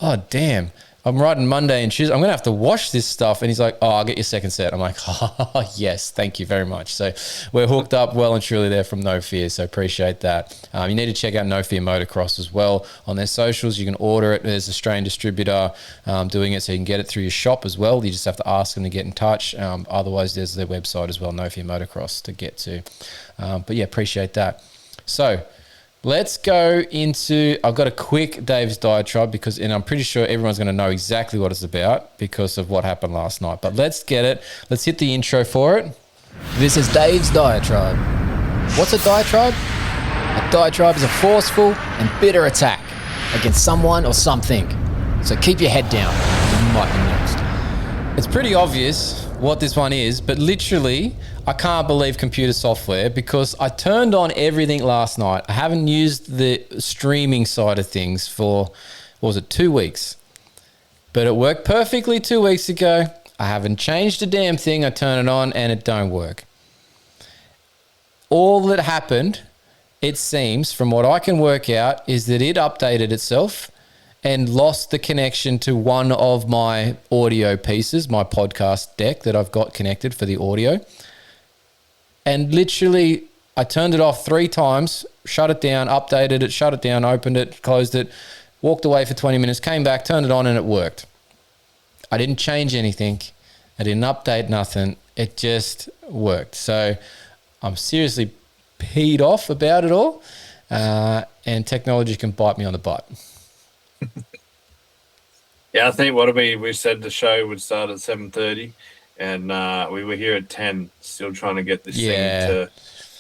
Speaker 1: oh, damn. I'm riding Monday and Tuesday. I'm going to have to wash this stuff. And he's like, oh, I'll get your second set. I'm like, oh, yes, thank you very much. So we're hooked up well and truly there from No Fear. So appreciate that. You need to check out No Fear Motocross as well on their socials. You can order it. There's an Australian distributor doing it, so you can get it through your shop as well. You just have to ask them to get in touch. Otherwise, there's their website as well, No Fear Motocross, to get to. But yeah, appreciate that. So let's go into, I've got a quick Dave's diatribe and I'm pretty sure everyone's going to know exactly what it's about because of what happened last night. But let's get it. Let's hit the intro for it.
Speaker 5: This is Dave's diatribe. What's a diatribe? A diatribe is a forceful and bitter attack against someone or something. So keep your head down. You might be next.
Speaker 1: It's pretty obvious what this one is, but literally, I can't believe computer software because I turned on everything last night. I haven't used the streaming side of things for, 2 weeks? But it worked perfectly 2 weeks ago. I haven't changed a damn thing. I turn it on and it don't work. All that happened, it seems, from what I can work out, is that it updated itself and lost the connection to one of my audio pieces, my podcast deck that I've got connected for the audio. And literally, I turned it off 3 times, shut it down, updated it, shut it down, opened it, closed it, walked away for 20 minutes, came back, turned it on, and it worked. I didn't change anything. I didn't update nothing. It just worked. So I'm seriously peed off about it all. And technology can bite me on the butt.
Speaker 3: Yeah, I think we said the show would start at 7:30, and we were here at 10, still trying to get this thing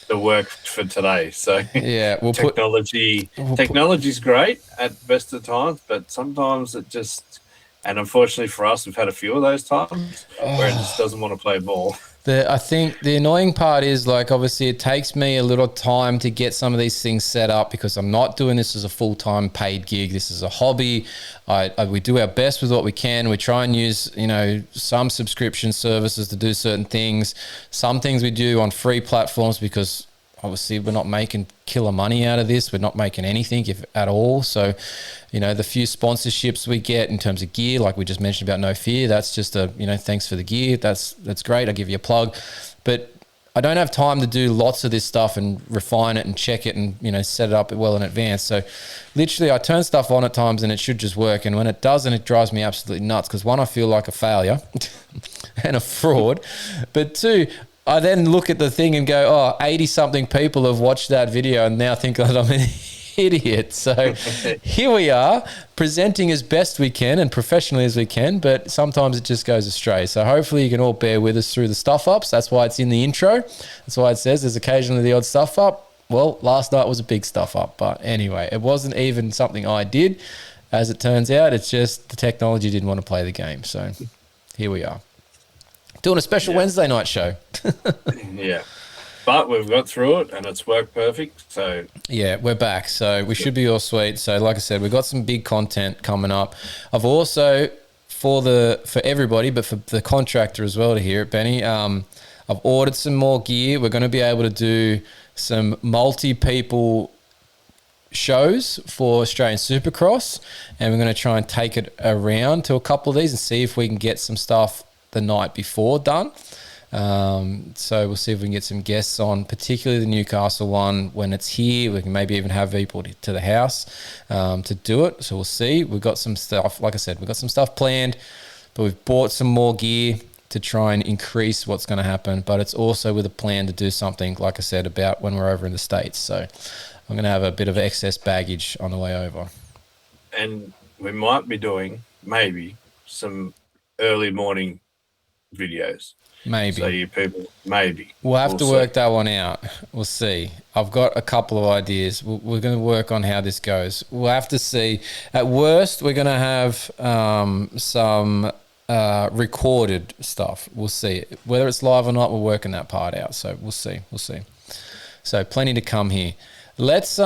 Speaker 3: to work for today. So
Speaker 1: yeah,
Speaker 3: technology's great at best of times, but sometimes it just And unfortunately for us, we've had a few of those times where it just doesn't want to play ball.
Speaker 1: I think the annoying part is, like, obviously it takes me a little time to get some of these things set up because I'm not doing this as a full-time paid gig. This is a hobby. We do our best with what we can. We try and use, some subscription services to do certain things. Some things we do on free platforms because obviously we're not making killer money out of this. We're not making anything, if at all. So, the few sponsorships we get in terms of gear, like we just mentioned about No Fear, that's just thanks for the gear. That's great. I'll give you a plug. But I don't have time to do lots of this stuff and refine it and check it and, set it up well in advance. So literally I turn stuff on at times and it should just work. And when it doesn't, it drives me absolutely nuts because, one, I feel like a failure and a fraud. But two, I then look at the thing and go, 80-something people have watched that video and now think that I'm an idiot. So here we are, presenting as best we can and professionally as we can, but sometimes it just goes astray. So hopefully you can all bear with us through the stuff ups. That's why it's in the intro. That's why it says there's occasionally the odd stuff up. Well, last night was a big stuff up, but anyway, it wasn't even something I did. As it turns out, it's just the technology didn't want to play the game. So here we are. Doing a special Wednesday night show.
Speaker 3: Yeah. But we've got through it and it's worked perfect. So
Speaker 1: yeah, we're back. So we should be all sweet. So like I said, we've got some big content coming up. I've also, for everybody, but for the contractor as well to hear it, Benny, I've ordered some more gear. We're going to be able to do some multi-people shows for Australian Supercross, and we're going to try and take it around to a couple of these and see if we can get some stuff the night before done. So we'll see if we can get some guests on, particularly the Newcastle one. When it's here, we can maybe even have people to the house to do it. So we'll see. We've got some stuff, like I said, we've got some stuff planned, but we've bought some more gear to try and increase what's going to happen. But it's also with a plan to do something, like I said, about when we're over in the States. So I'm going to have a bit of excess baggage on the way over.
Speaker 3: And we might be doing maybe some early morning videos.
Speaker 1: Maybe.
Speaker 3: So you people, maybe.
Speaker 1: We'll have to work that one out. We'll see. I've got a couple of ideas. We're going to work on how this goes. We'll have to see. At worst, we're going to have some recorded stuff. We'll see. Whether it's live or not, we're working that part out. So we'll see. We'll see. So plenty to come here. Let's...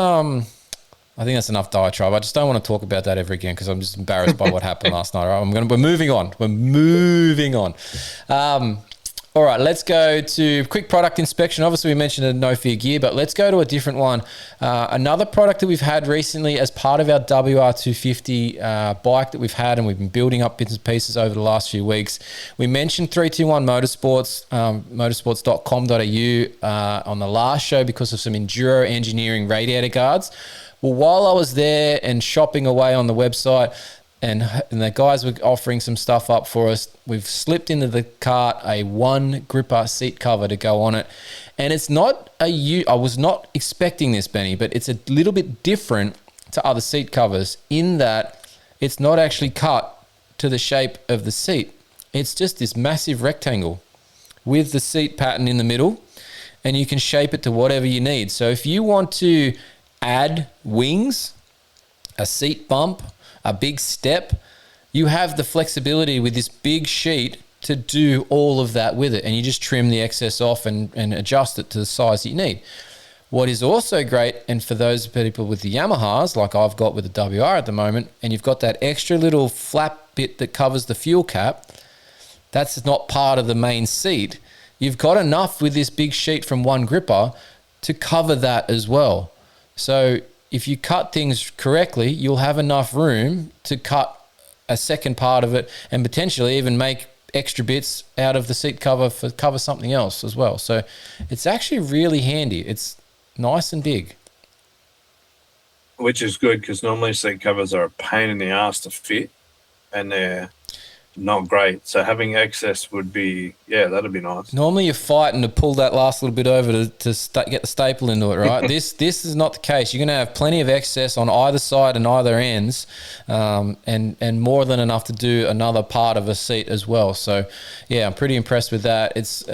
Speaker 1: I think that's enough diatribe. I just don't want to talk about that ever again because I'm just embarrassed by what happened last night. All right, we're moving on. We're moving on. All right, let's go to quick product inspection. Obviously, we mentioned a No Fear gear, but let's go to a different one. Another product that we've had recently as part of our WR250 bike that we've had, and we've been building up bits and pieces over the last few weeks. We mentioned 321 Motorsports, motorsports.com.au on the last show because of some Enduro engineering radiator guards. Well, while I was there and shopping away on the website, and the guys were offering some stuff up for us, we've slipped into the cart a one gripper seat cover to go on it. And it's not I was not expecting this, Benny, but it's a little bit different to other seat covers in that it's not actually cut to the shape of the seat. It's just this massive rectangle with the seat pattern in the middle, and you can shape it to whatever you need. So if you want to add wings, a seat bump, a big step, you have the flexibility with this big sheet to do all of that with it, and you just trim the excess off and adjust it to the size that you need. What is also great, and for those people with the Yamahas, like I've got with the WR at the moment, and you've got that extra little flap bit that covers the fuel cap, that's not part of the main seat. You've got enough with this big sheet from one gripper to cover that as well. So if you cut things correctly, you'll have enough room to cut a second part of it and potentially even make extra bits out of the seat cover for cover something else as well. So it's actually really handy. It's nice and big.
Speaker 3: Which is good because normally seat covers are a pain in the ass to fit and they're not great. So having access would be, that'd be nice.
Speaker 1: Normally you're fighting to pull that last little bit over to get the staple into it, right? This is not the case. You're going to have plenty of excess on either side and either ends, and more than enough to do another part of a seat as well. So, yeah, I'm pretty impressed with that. It's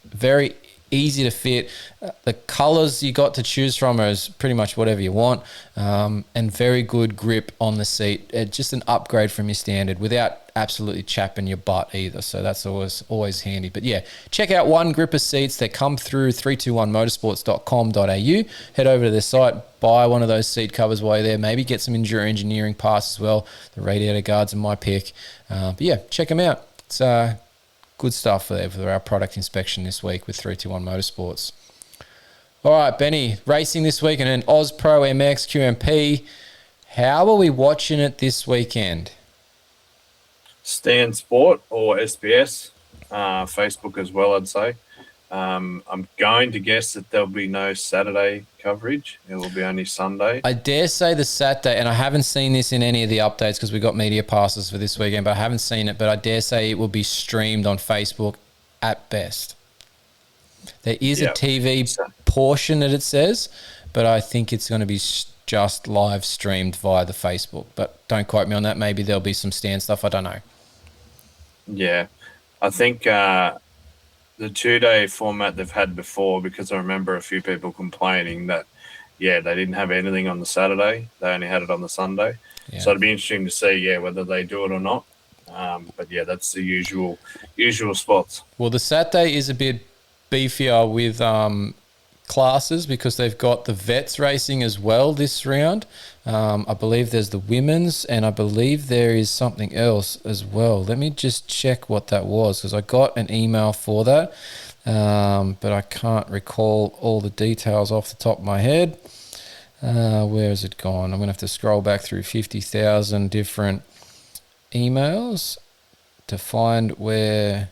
Speaker 1: very easy to fit. The colors you got to choose from is pretty much whatever you want, and very good grip on the seat. Just an upgrade from your standard without absolutely chapping your butt either. So that's always handy. But yeah, check out One Gripper seats. They come through 321motorsports.com.au. Head over to their site, buy one of those seat covers while you're there. Maybe get some Enduro Engineering parts as well. The radiator guards are my pick. But yeah, check them out. It's good stuff there for our product inspection this week with 321 Motorsports. All right, Benny, racing this week and then AusProMX QMP. How are we watching it this weekend?
Speaker 3: Stan Sport or SBS, Facebook as well, I'd say. I'm going to guess that there'll be no Saturday coverage. It will be only Sunday.
Speaker 1: I dare say the Saturday, and I haven't seen this in any of the updates because we got media passes for this weekend, but I haven't seen it, but I dare say it will be streamed on Facebook at best. There is a TV portion that it says, but I think it's going to be just live streamed via the Facebook. But don't quote me on that. Maybe there'll be some stand stuff. I don't know.
Speaker 3: Yeah. I think the 2-day format they've had before, because I remember a few people complaining that, they didn't have anything on the Saturday. They only had it on the Sunday. Yeah. So it'd be interesting to see, whether they do it or not. But that's the usual spots. Well,
Speaker 1: the Saturday is a bit beefier with classes because they've got the vets racing as well this round. I believe there's the women's, and I believe there is something else as well. Let me just check what that was because I got an email for that, but I can't recall all the details off the top of my head. Where has it gone? I'm going to have to scroll back through 50,000 different emails to find where.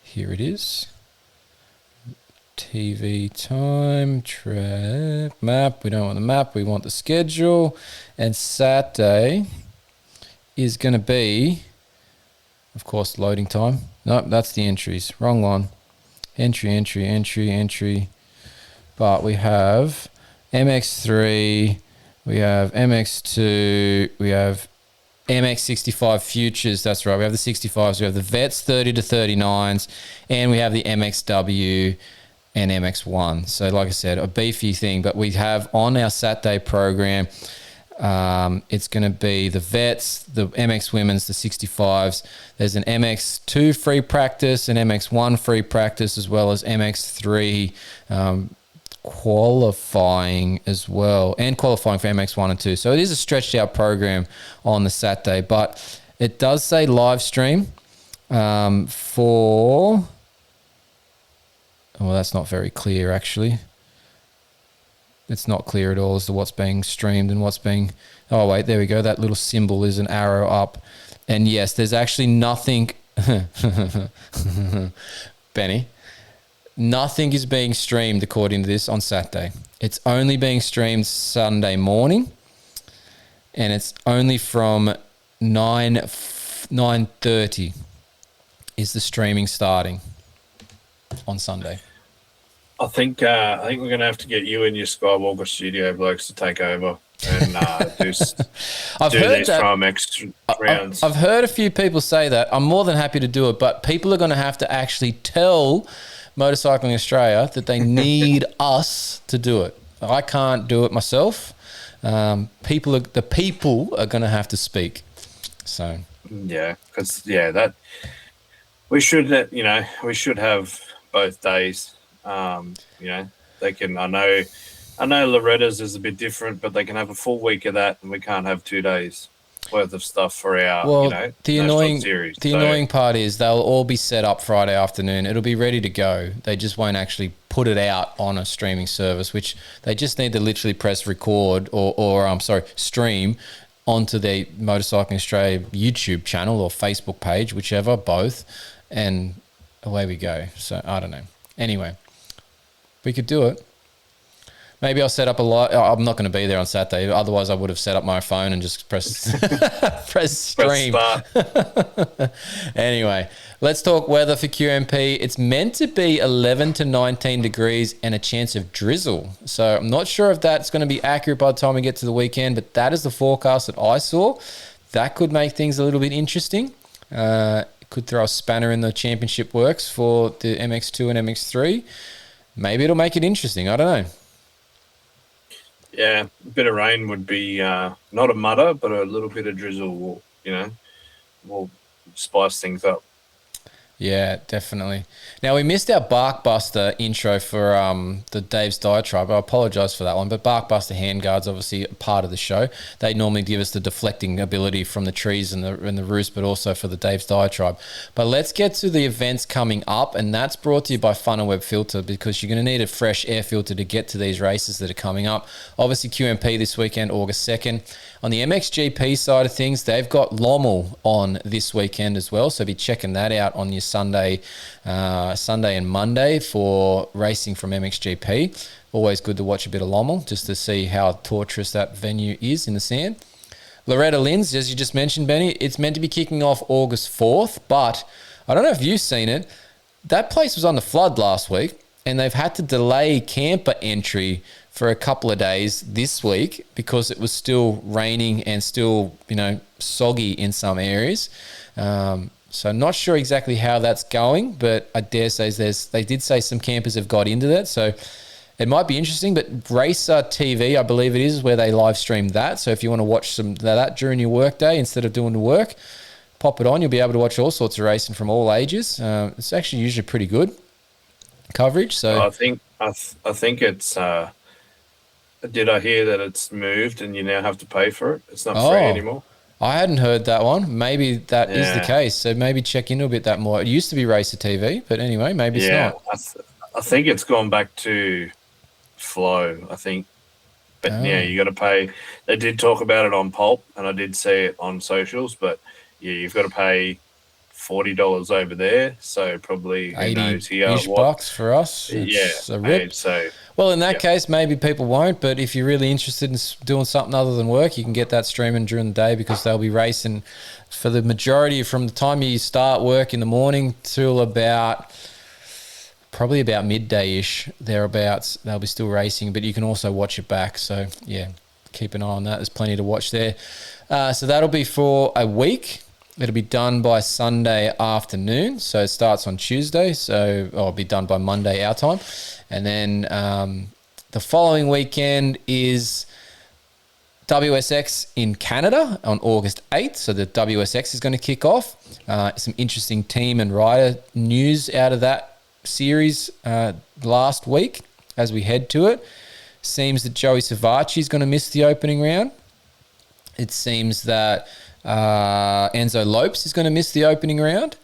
Speaker 1: Here it is. TV time, track, map. We don't want the map. We want the schedule. And Saturday is going to be, of course, loading time. Nope, that's the entries. Wrong one. Entry. But we have MX3, we have MX2, we have MX65 futures. That's right. We have the 65s. We have the vets 30 to 39s, and we have the MXW and MX1. So like I said, a beefy thing, but we have on our Saturday program, it's going to be the vets, the MX women's, the 65s. There's an MX2 free practice, an MX1 free practice, as well as MX3 qualifying as well, and qualifying for MX1 and 2. So it is a stretched out program on the Saturday, but it does say live stream for... Well, that's not very clear, actually. It's not clear at all as to what's being streamed and what's being... Oh, wait, there we go. That little symbol is an arrow up. And yes, there's actually nothing... Benny, nothing is being streamed according to this on Saturday. It's only being streamed Sunday morning, and it's only from 9:30 is the streaming starting on Sunday.
Speaker 3: I think we're going to have to get you and your Skywalker studio blokes to take over and do these ProMX rounds.
Speaker 1: I've heard a few people say that. I'm more than happy to do it, but people are going to have to actually tell Motorcycling Australia that they need us to do it. I can't do it myself. The people are going to have to speak. So
Speaker 3: because that we should have both days. They can. I know Loretta's is a bit different, but they can have a full week of that, and we can't have 2 days worth of stuff for our
Speaker 1: the annoying series. The annoying part is they'll all be set up Friday afternoon. It'll be ready to go. They just won't actually put it out on a streaming service, which they just need to literally press record or stream onto their Motorcycling Australia YouTube channel or Facebook page, whichever, both, and away we go. So I don't know. Anyway, we could do it. Maybe I'll set up a lot. I'm not going to be there on Saturday. Otherwise, I would have set up my phone and just press stream. Anyway, let's talk weather for QMP. It's meant to be 11 to 19 degrees and a chance of drizzle. So I'm not sure if that's going to be accurate by the time we get to the weekend, but that is the forecast that I saw. That could make things a little bit interesting. It could throw a spanner in the championship works for the MX2 and MX3. maybe it'll make it interesting. I don't know.
Speaker 3: Yeah, a bit of rain would be not a mutter, but a little bit of drizzle will spice things up.
Speaker 1: Yeah, definitely. Now, we missed our Barkbuster intro for the Dave's Diatribe. I apologise for that one, but Barkbuster handguards obviously a part of the show. They normally give us the deflecting ability from the trees and the roost, but also for the Dave's Diatribe. But let's get to the events coming up, and that's brought to you by Fun and Web Filter, because you're going to need a fresh air filter to get to these races that are coming up. Obviously, QMP this weekend, August 2nd. On the MXGP side of things, they've got Lommel on this weekend as well, so be checking that out on your Sunday and Monday for racing from MXGP. Always good to watch a bit of Lommel just to see how torturous that venue is in the sand. Loretta Lynn's, as you just mentioned, Benny, it's meant to be kicking off August 4th, but I don't know if you've seen it. That place was on the flood last week, and they've had to delay camper entry for a couple of days this week because it was still raining and still, soggy in some areas. So not sure exactly how that's going, but I dare say they did say some campers have got into that. So it might be interesting, but Racer TV, I believe it is, where they live stream that. So if you want to watch some of that during your work day instead of doing the work, pop it on. You'll be able to watch all sorts of racing from all ages. It's actually usually pretty good coverage. So
Speaker 3: I think it's. Did I hear that it's moved and you now have to pay for it? It's not free anymore.
Speaker 1: I hadn't heard that one. Maybe that is the case. So maybe check into a bit that more. It used to be Racer TV, but anyway, maybe it's not.
Speaker 3: I think it's gone back to Flow, I think. But you got to pay. They did talk about it on Pulp, and I did see it on socials, but you've got to pay $40 over there. So probably
Speaker 1: 80-ish bucks for us. It's a rip. Well, in that case, maybe people won't, but if you're really interested in doing something other than work, you can get that streaming during the day because they'll be racing for the majority from the time you start work in the morning till probably about midday-ish, thereabouts. They'll be still racing, but you can also watch it back. So, yeah, keep an eye on that. There's plenty to watch there. So that'll be for a week. It'll be done by Sunday afternoon. So it starts on Tuesday. So it'll be done by Monday our time. And then the following weekend is WSX in Canada on August 8th. So the WSX is going to kick off. Some interesting team and rider news out of that series last week as we head to it. Seems that Joey Savacci is going to miss the opening round. It seems that Enzo Lopes is going to miss the opening round.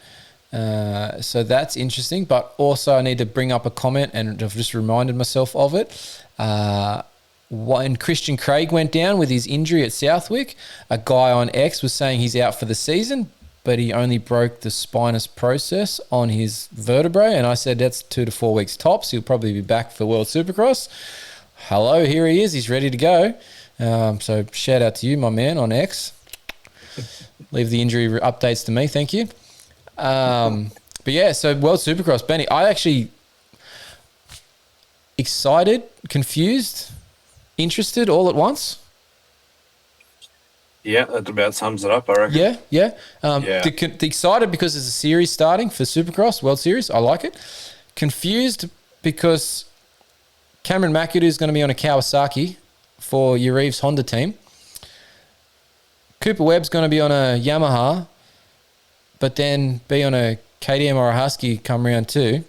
Speaker 1: So that's interesting. But also I need to bring up a comment, and I've just reminded myself of it. When Christian Craig went down with his injury at Southwick, a guy on X was saying he's out for the season, but he only broke the spinous process on his vertebrae. And I said that's 2 to 4 weeks tops. He'll probably be back for World Supercross. Hello, here he is. He's ready to go. So shout out to you, my man, on X. Leave the injury updates to me. Thank you. But yeah, so World Supercross, Benny, I actually excited, confused, interested all at once.
Speaker 3: Yeah, that about sums it up, I reckon.
Speaker 1: Yeah. The excited because there's a series starting for Supercross, World Series. I like it. Confused because Cameron McAdoo is going to be on a Kawasaki for Uriev's Honda team. Cooper Webb's going to be on a Yamaha, but then be on a KTM or a Husky come round 2.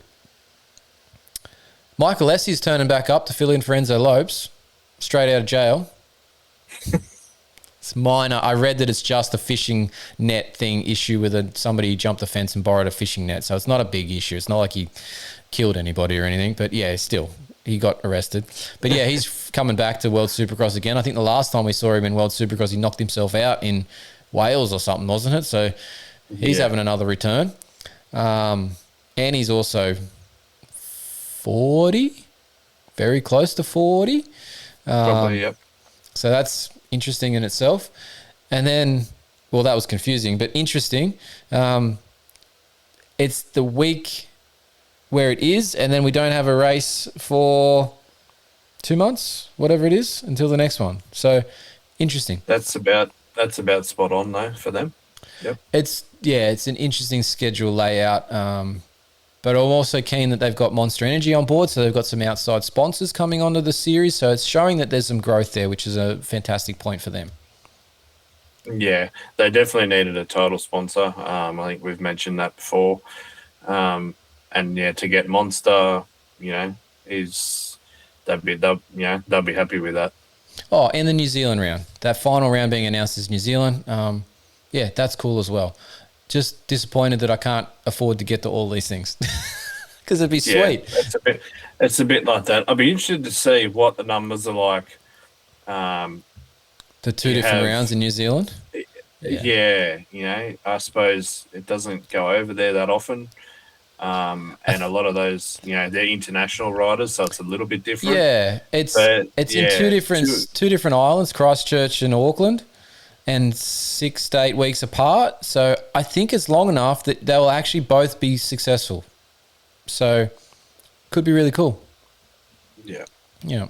Speaker 1: Michael Essie's turning back up to fill in for Enzo Lopes, straight out of jail. It's minor. I read that it's just a fishing net thing issue with somebody jumped the fence and borrowed a fishing net, so it's not a big issue. It's not like he killed anybody or anything, but yeah, still, he got arrested. But yeah, he's coming back to World Supercross again. I think the last time we saw him in World Supercross, he knocked himself out in Wales or something, wasn't it? So he's having another return. And he's also 40, very close to 40.
Speaker 3: Probably, yep.
Speaker 1: So that's interesting in itself. And then, well, that was confusing, but interesting. It's the week where it is, and then we don't have a race for 2 months, whatever it is, until the next one. So interesting.
Speaker 3: That's about spot on though for them. Yep.
Speaker 1: It's an interesting schedule layout. But I'm also keen that they've got Monster Energy on board, so they've got some outside sponsors coming onto the series. So it's showing that there's some growth there, which is a fantastic point for them.
Speaker 3: Yeah, they definitely needed a title sponsor. I think we've mentioned that before. And yeah, to get Monster, they'll be happy with that.
Speaker 1: Oh, and the New Zealand round. That final round being announced as New Zealand. Yeah, that's cool as well. Just disappointed that I can't afford to get to all these things because it'd be sweet.
Speaker 3: It's a bit like that. I'd be interested to see what the numbers are like.
Speaker 1: The two different rounds in New Zealand.
Speaker 3: Yeah, I suppose it doesn't go over there that often. And a lot of those, they're international riders, so it's a little bit different.
Speaker 1: Yeah, it's in two different islands, Christchurch and Auckland, and 6 to 8 weeks apart. So I think it's long enough that they'll actually both be successful. So could be really cool.
Speaker 3: Yeah.
Speaker 1: Yeah.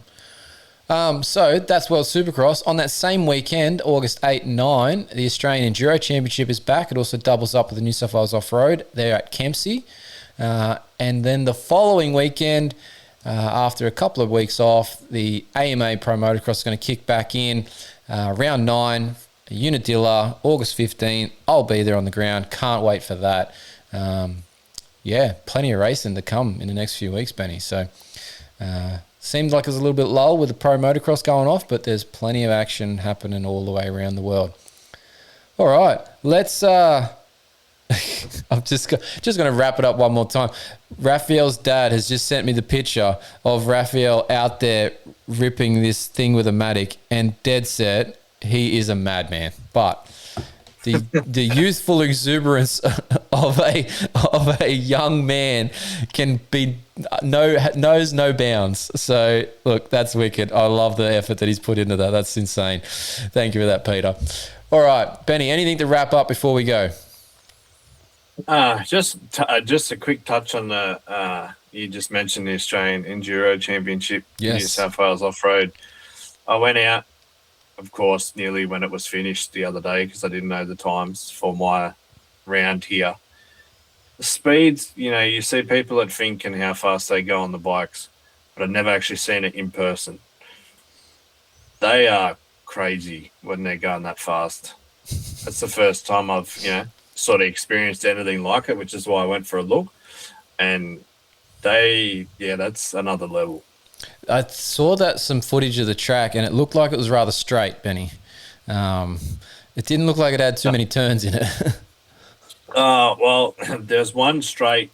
Speaker 1: So that's World Supercross. On that same weekend, August 8 and 9, the Australian Enduro Championship is back. It also doubles up with the New South Wales Off-Road. They're at Kempsey. And then the following weekend, after a couple of weeks off, the AMA Pro Motocross is going to kick back in. Round 9, Unadilla, August 15. I'll be there on the ground. Can't wait for that. Yeah, plenty of racing to come in the next few weeks, Benny. So seems like there's a little bit lull with the Pro Motocross going off, but there's plenty of action happening all the way around the world. All right, let's... I'm just going to wrap it up one more time. Raphael's dad has just sent me the picture of Raphael out there ripping this thing with a Matic, and dead set, he is a madman. But the youthful exuberance of a young man can be knows no bounds. So look, that's wicked. I love the effort that he's put into that. That's insane. Thank you for that, Peter. All right, Benny, anything to wrap up before we go?
Speaker 3: Just a quick touch on the you just mentioned the Australian Enduro Championship,
Speaker 1: yes.
Speaker 3: New South Wales Off-Road. I went out, of course, nearly when it was finished the other day because I didn't know the times for my round here. The speeds, you see people at Fink and how fast they go on the bikes, but I've never actually seen it in person. They are crazy when they're going that fast. That's the first time I've, sort of experienced anything like it, which is why I went for a look. And that's another level.
Speaker 1: I saw some footage of the track, and it looked like it was rather straight, Benny. It didn't look like it had too many turns in it.
Speaker 3: Well, there's one straight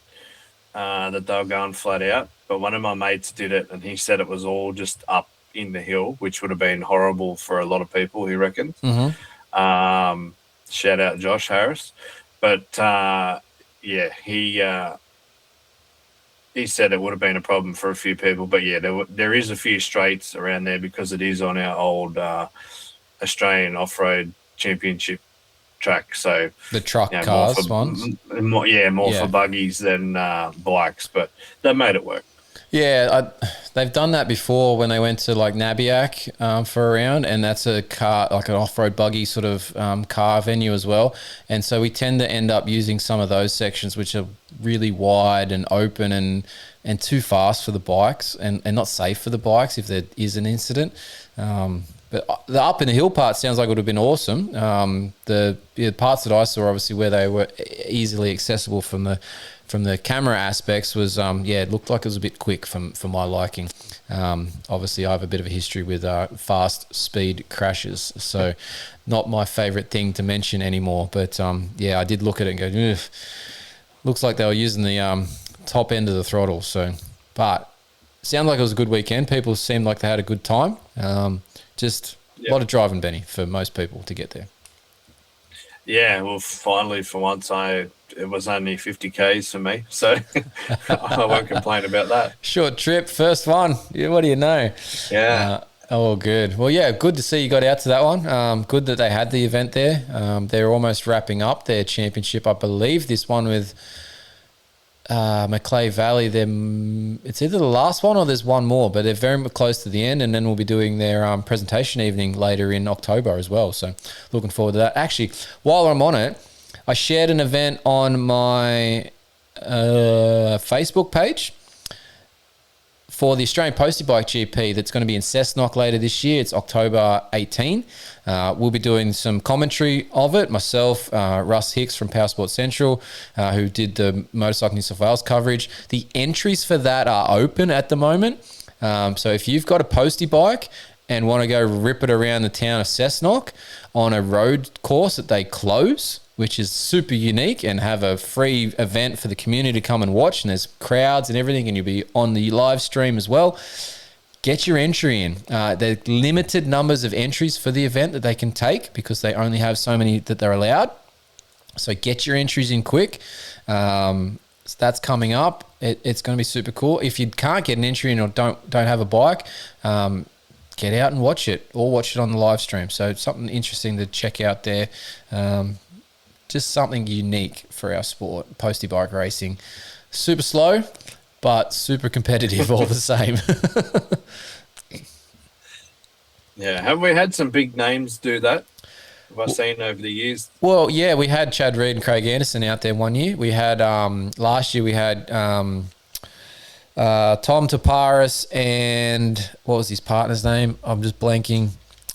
Speaker 3: that they were going flat out, but one of my mates did it, and he said it was all just up in the hill, which would have been horrible for a lot of people, he reckoned. Mm-hmm. Shout out Josh Harris. But, he said it would have been a problem for a few people. But, yeah, there is a few straights around there because it is on our old Australian Off-Road Championship track. So
Speaker 1: the truck cars ones?
Speaker 3: More for buggies than bikes. But they made it work.
Speaker 1: Yeah, they've done that before when they went to like Nabiac for a round, and that's a car, like an off-road buggy sort of car venue as well. And so we tend to end up using some of those sections which are really wide and open and too fast for the bikes and not safe for the bikes if there is an incident. But the up in the hill part sounds like it would have been awesome. The parts that I saw, obviously, where they were easily accessible from the camera aspects was, it looked like it was a bit quick for my liking. Obviously, I have a bit of a history with fast speed crashes, so not my favourite thing to mention anymore. But, I did look at it and go, ugh. Looks like they were using the top end of the throttle. So, but sounded like it was a good weekend. People seemed like they had a good time. Just a lot of driving, Benny, for most people to get there.
Speaker 3: Yeah, well, finally, for once, it was only 50 Ks for me, so I won't complain about that.
Speaker 1: Short trip, first one. Yeah, what do you know?
Speaker 3: Yeah.
Speaker 1: Good. Well, yeah, good to see you got out to that one. Good that they had the event there. They're almost wrapping up their championship, I believe. This one with Macleay Valley, it's either the last one or there's one more, but they're very close to the end, and then we'll be doing their presentation evening later in October as well. So looking forward to that. Actually, while I'm on it, I shared an event on my Facebook page for the Australian Postage Bike GP that's going to be in Cessnock later this year. It's October 18. We'll be doing some commentary of it. Myself, Russ Hicks from Power Sport Central, who did the Motorcycle New South Wales coverage. The entries for that are open at the moment. So if you've got a postie bike and want to go rip it around the town of Cessnock on a road course that they close, which is super unique, and have a free event for the community to come and watch, and there's crowds and everything, and you'll be on the live stream as well, get your entry in. There are limited numbers of entries for the event that they can take because they only have so many that they're allowed. So get your entries in quick. So that's coming up. It's going to be super cool. If you can't get an entry in or don't have a bike, get out and watch it, or watch it on the live stream. So it's something interesting to check out there. Just something unique for our sport, postie bike racing. Super slow, but super competitive all the same.
Speaker 3: Yeah, have we had some big names do that? Have I seen over the years?
Speaker 1: Well, yeah, we had Chad Reed and Craig Anderson out there one year. We had, last year we had Tom Taparis and what was his partner's name? I'm just blanking.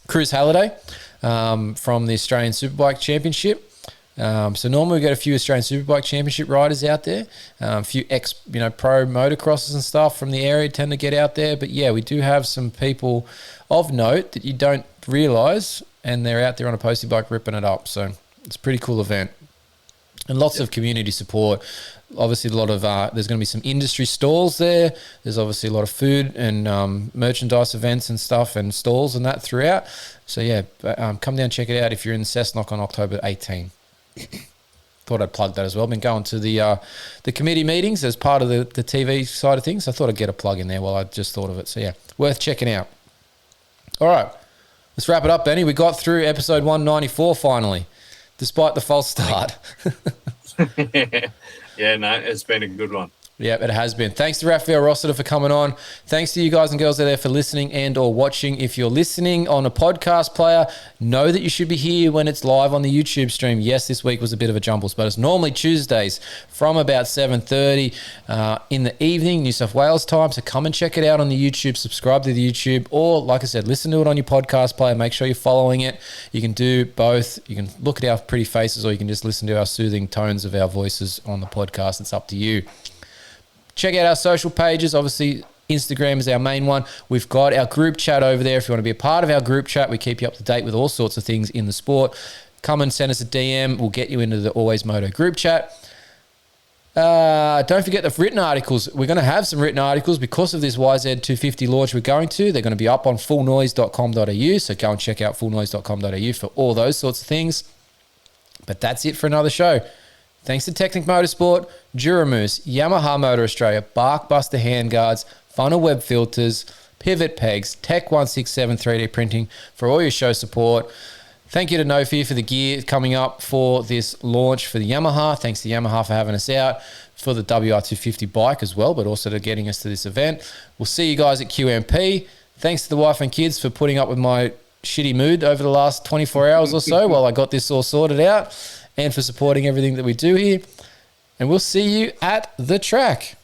Speaker 1: Cruz Halliday from the Australian Superbike Championship. So normally we get a few Australian Superbike Championship riders out there, a few pro motocrossers and stuff from the area tend to get out there. But yeah, we do have some people of note that you don't realise, and they're out there on a postie bike ripping it up. So it's a pretty cool event, and lots of community support. Obviously, a lot of there's going to be some industry stalls there. There's obviously a lot of food and merchandise events and stuff and stalls and that throughout. So yeah, come down, check it out if you're in Cessnock on October 18. Thought I'd plug that as well. Been going to the committee meetings as part of the TV side of things. I thought I'd get a plug in there while I just thought of it. So yeah, worth checking out. All right, let's wrap it up, Benny. We got through episode 194 finally, despite the false start.
Speaker 3: Yeah, no, it's been a good one.
Speaker 1: Yeah, it has been. Thanks to Rafael Rossiter for coming on. Thanks to you guys and girls out there for listening and or watching. If you're listening on a podcast player, know that you should be here when it's live on the YouTube stream. Yes, this week was a bit of a jumble, but it's normally Tuesdays from about 7:30 in the evening, New South Wales time. So come and check it out on the YouTube. Subscribe to the YouTube, or like I said, listen to it on your podcast player. Make sure you're following it. You can do both. You can look at our pretty faces, or you can just listen to our soothing tones of our voices on the podcast. It's up to you. Check out our social pages. Obviously, Instagram is our main one. We've got our group chat over there. If you want to be a part of our group chat, we keep you up to date with all sorts of things in the sport. Come and send us a DM. We'll get you into the AlwaysMoto group chat. Don't forget the written articles. We're going to have some written articles because of this YZ250 launch we're going to. They're going to be up on fullnoise.com.au, so go and check out fullnoise.com.au for all those sorts of things. But that's it for another show. Thanks to Technic Motorsport, Duramoose, Yamaha Motor Australia, Barkbuster handguards, Funnel Web filters, Pivot pegs, Tech 167 3D printing for all your show support. Thank you to No Fear for the gear coming up for this launch for the Yamaha. Thanks to Yamaha for having us out for the WR250 bike as well, but also to getting us to this event. We'll see you guys at QMP. Thanks to the wife and kids for putting up with my shitty mood over the last 24 hours or so while I got this all sorted out, and for supporting everything that we do here. And we'll see you at the track.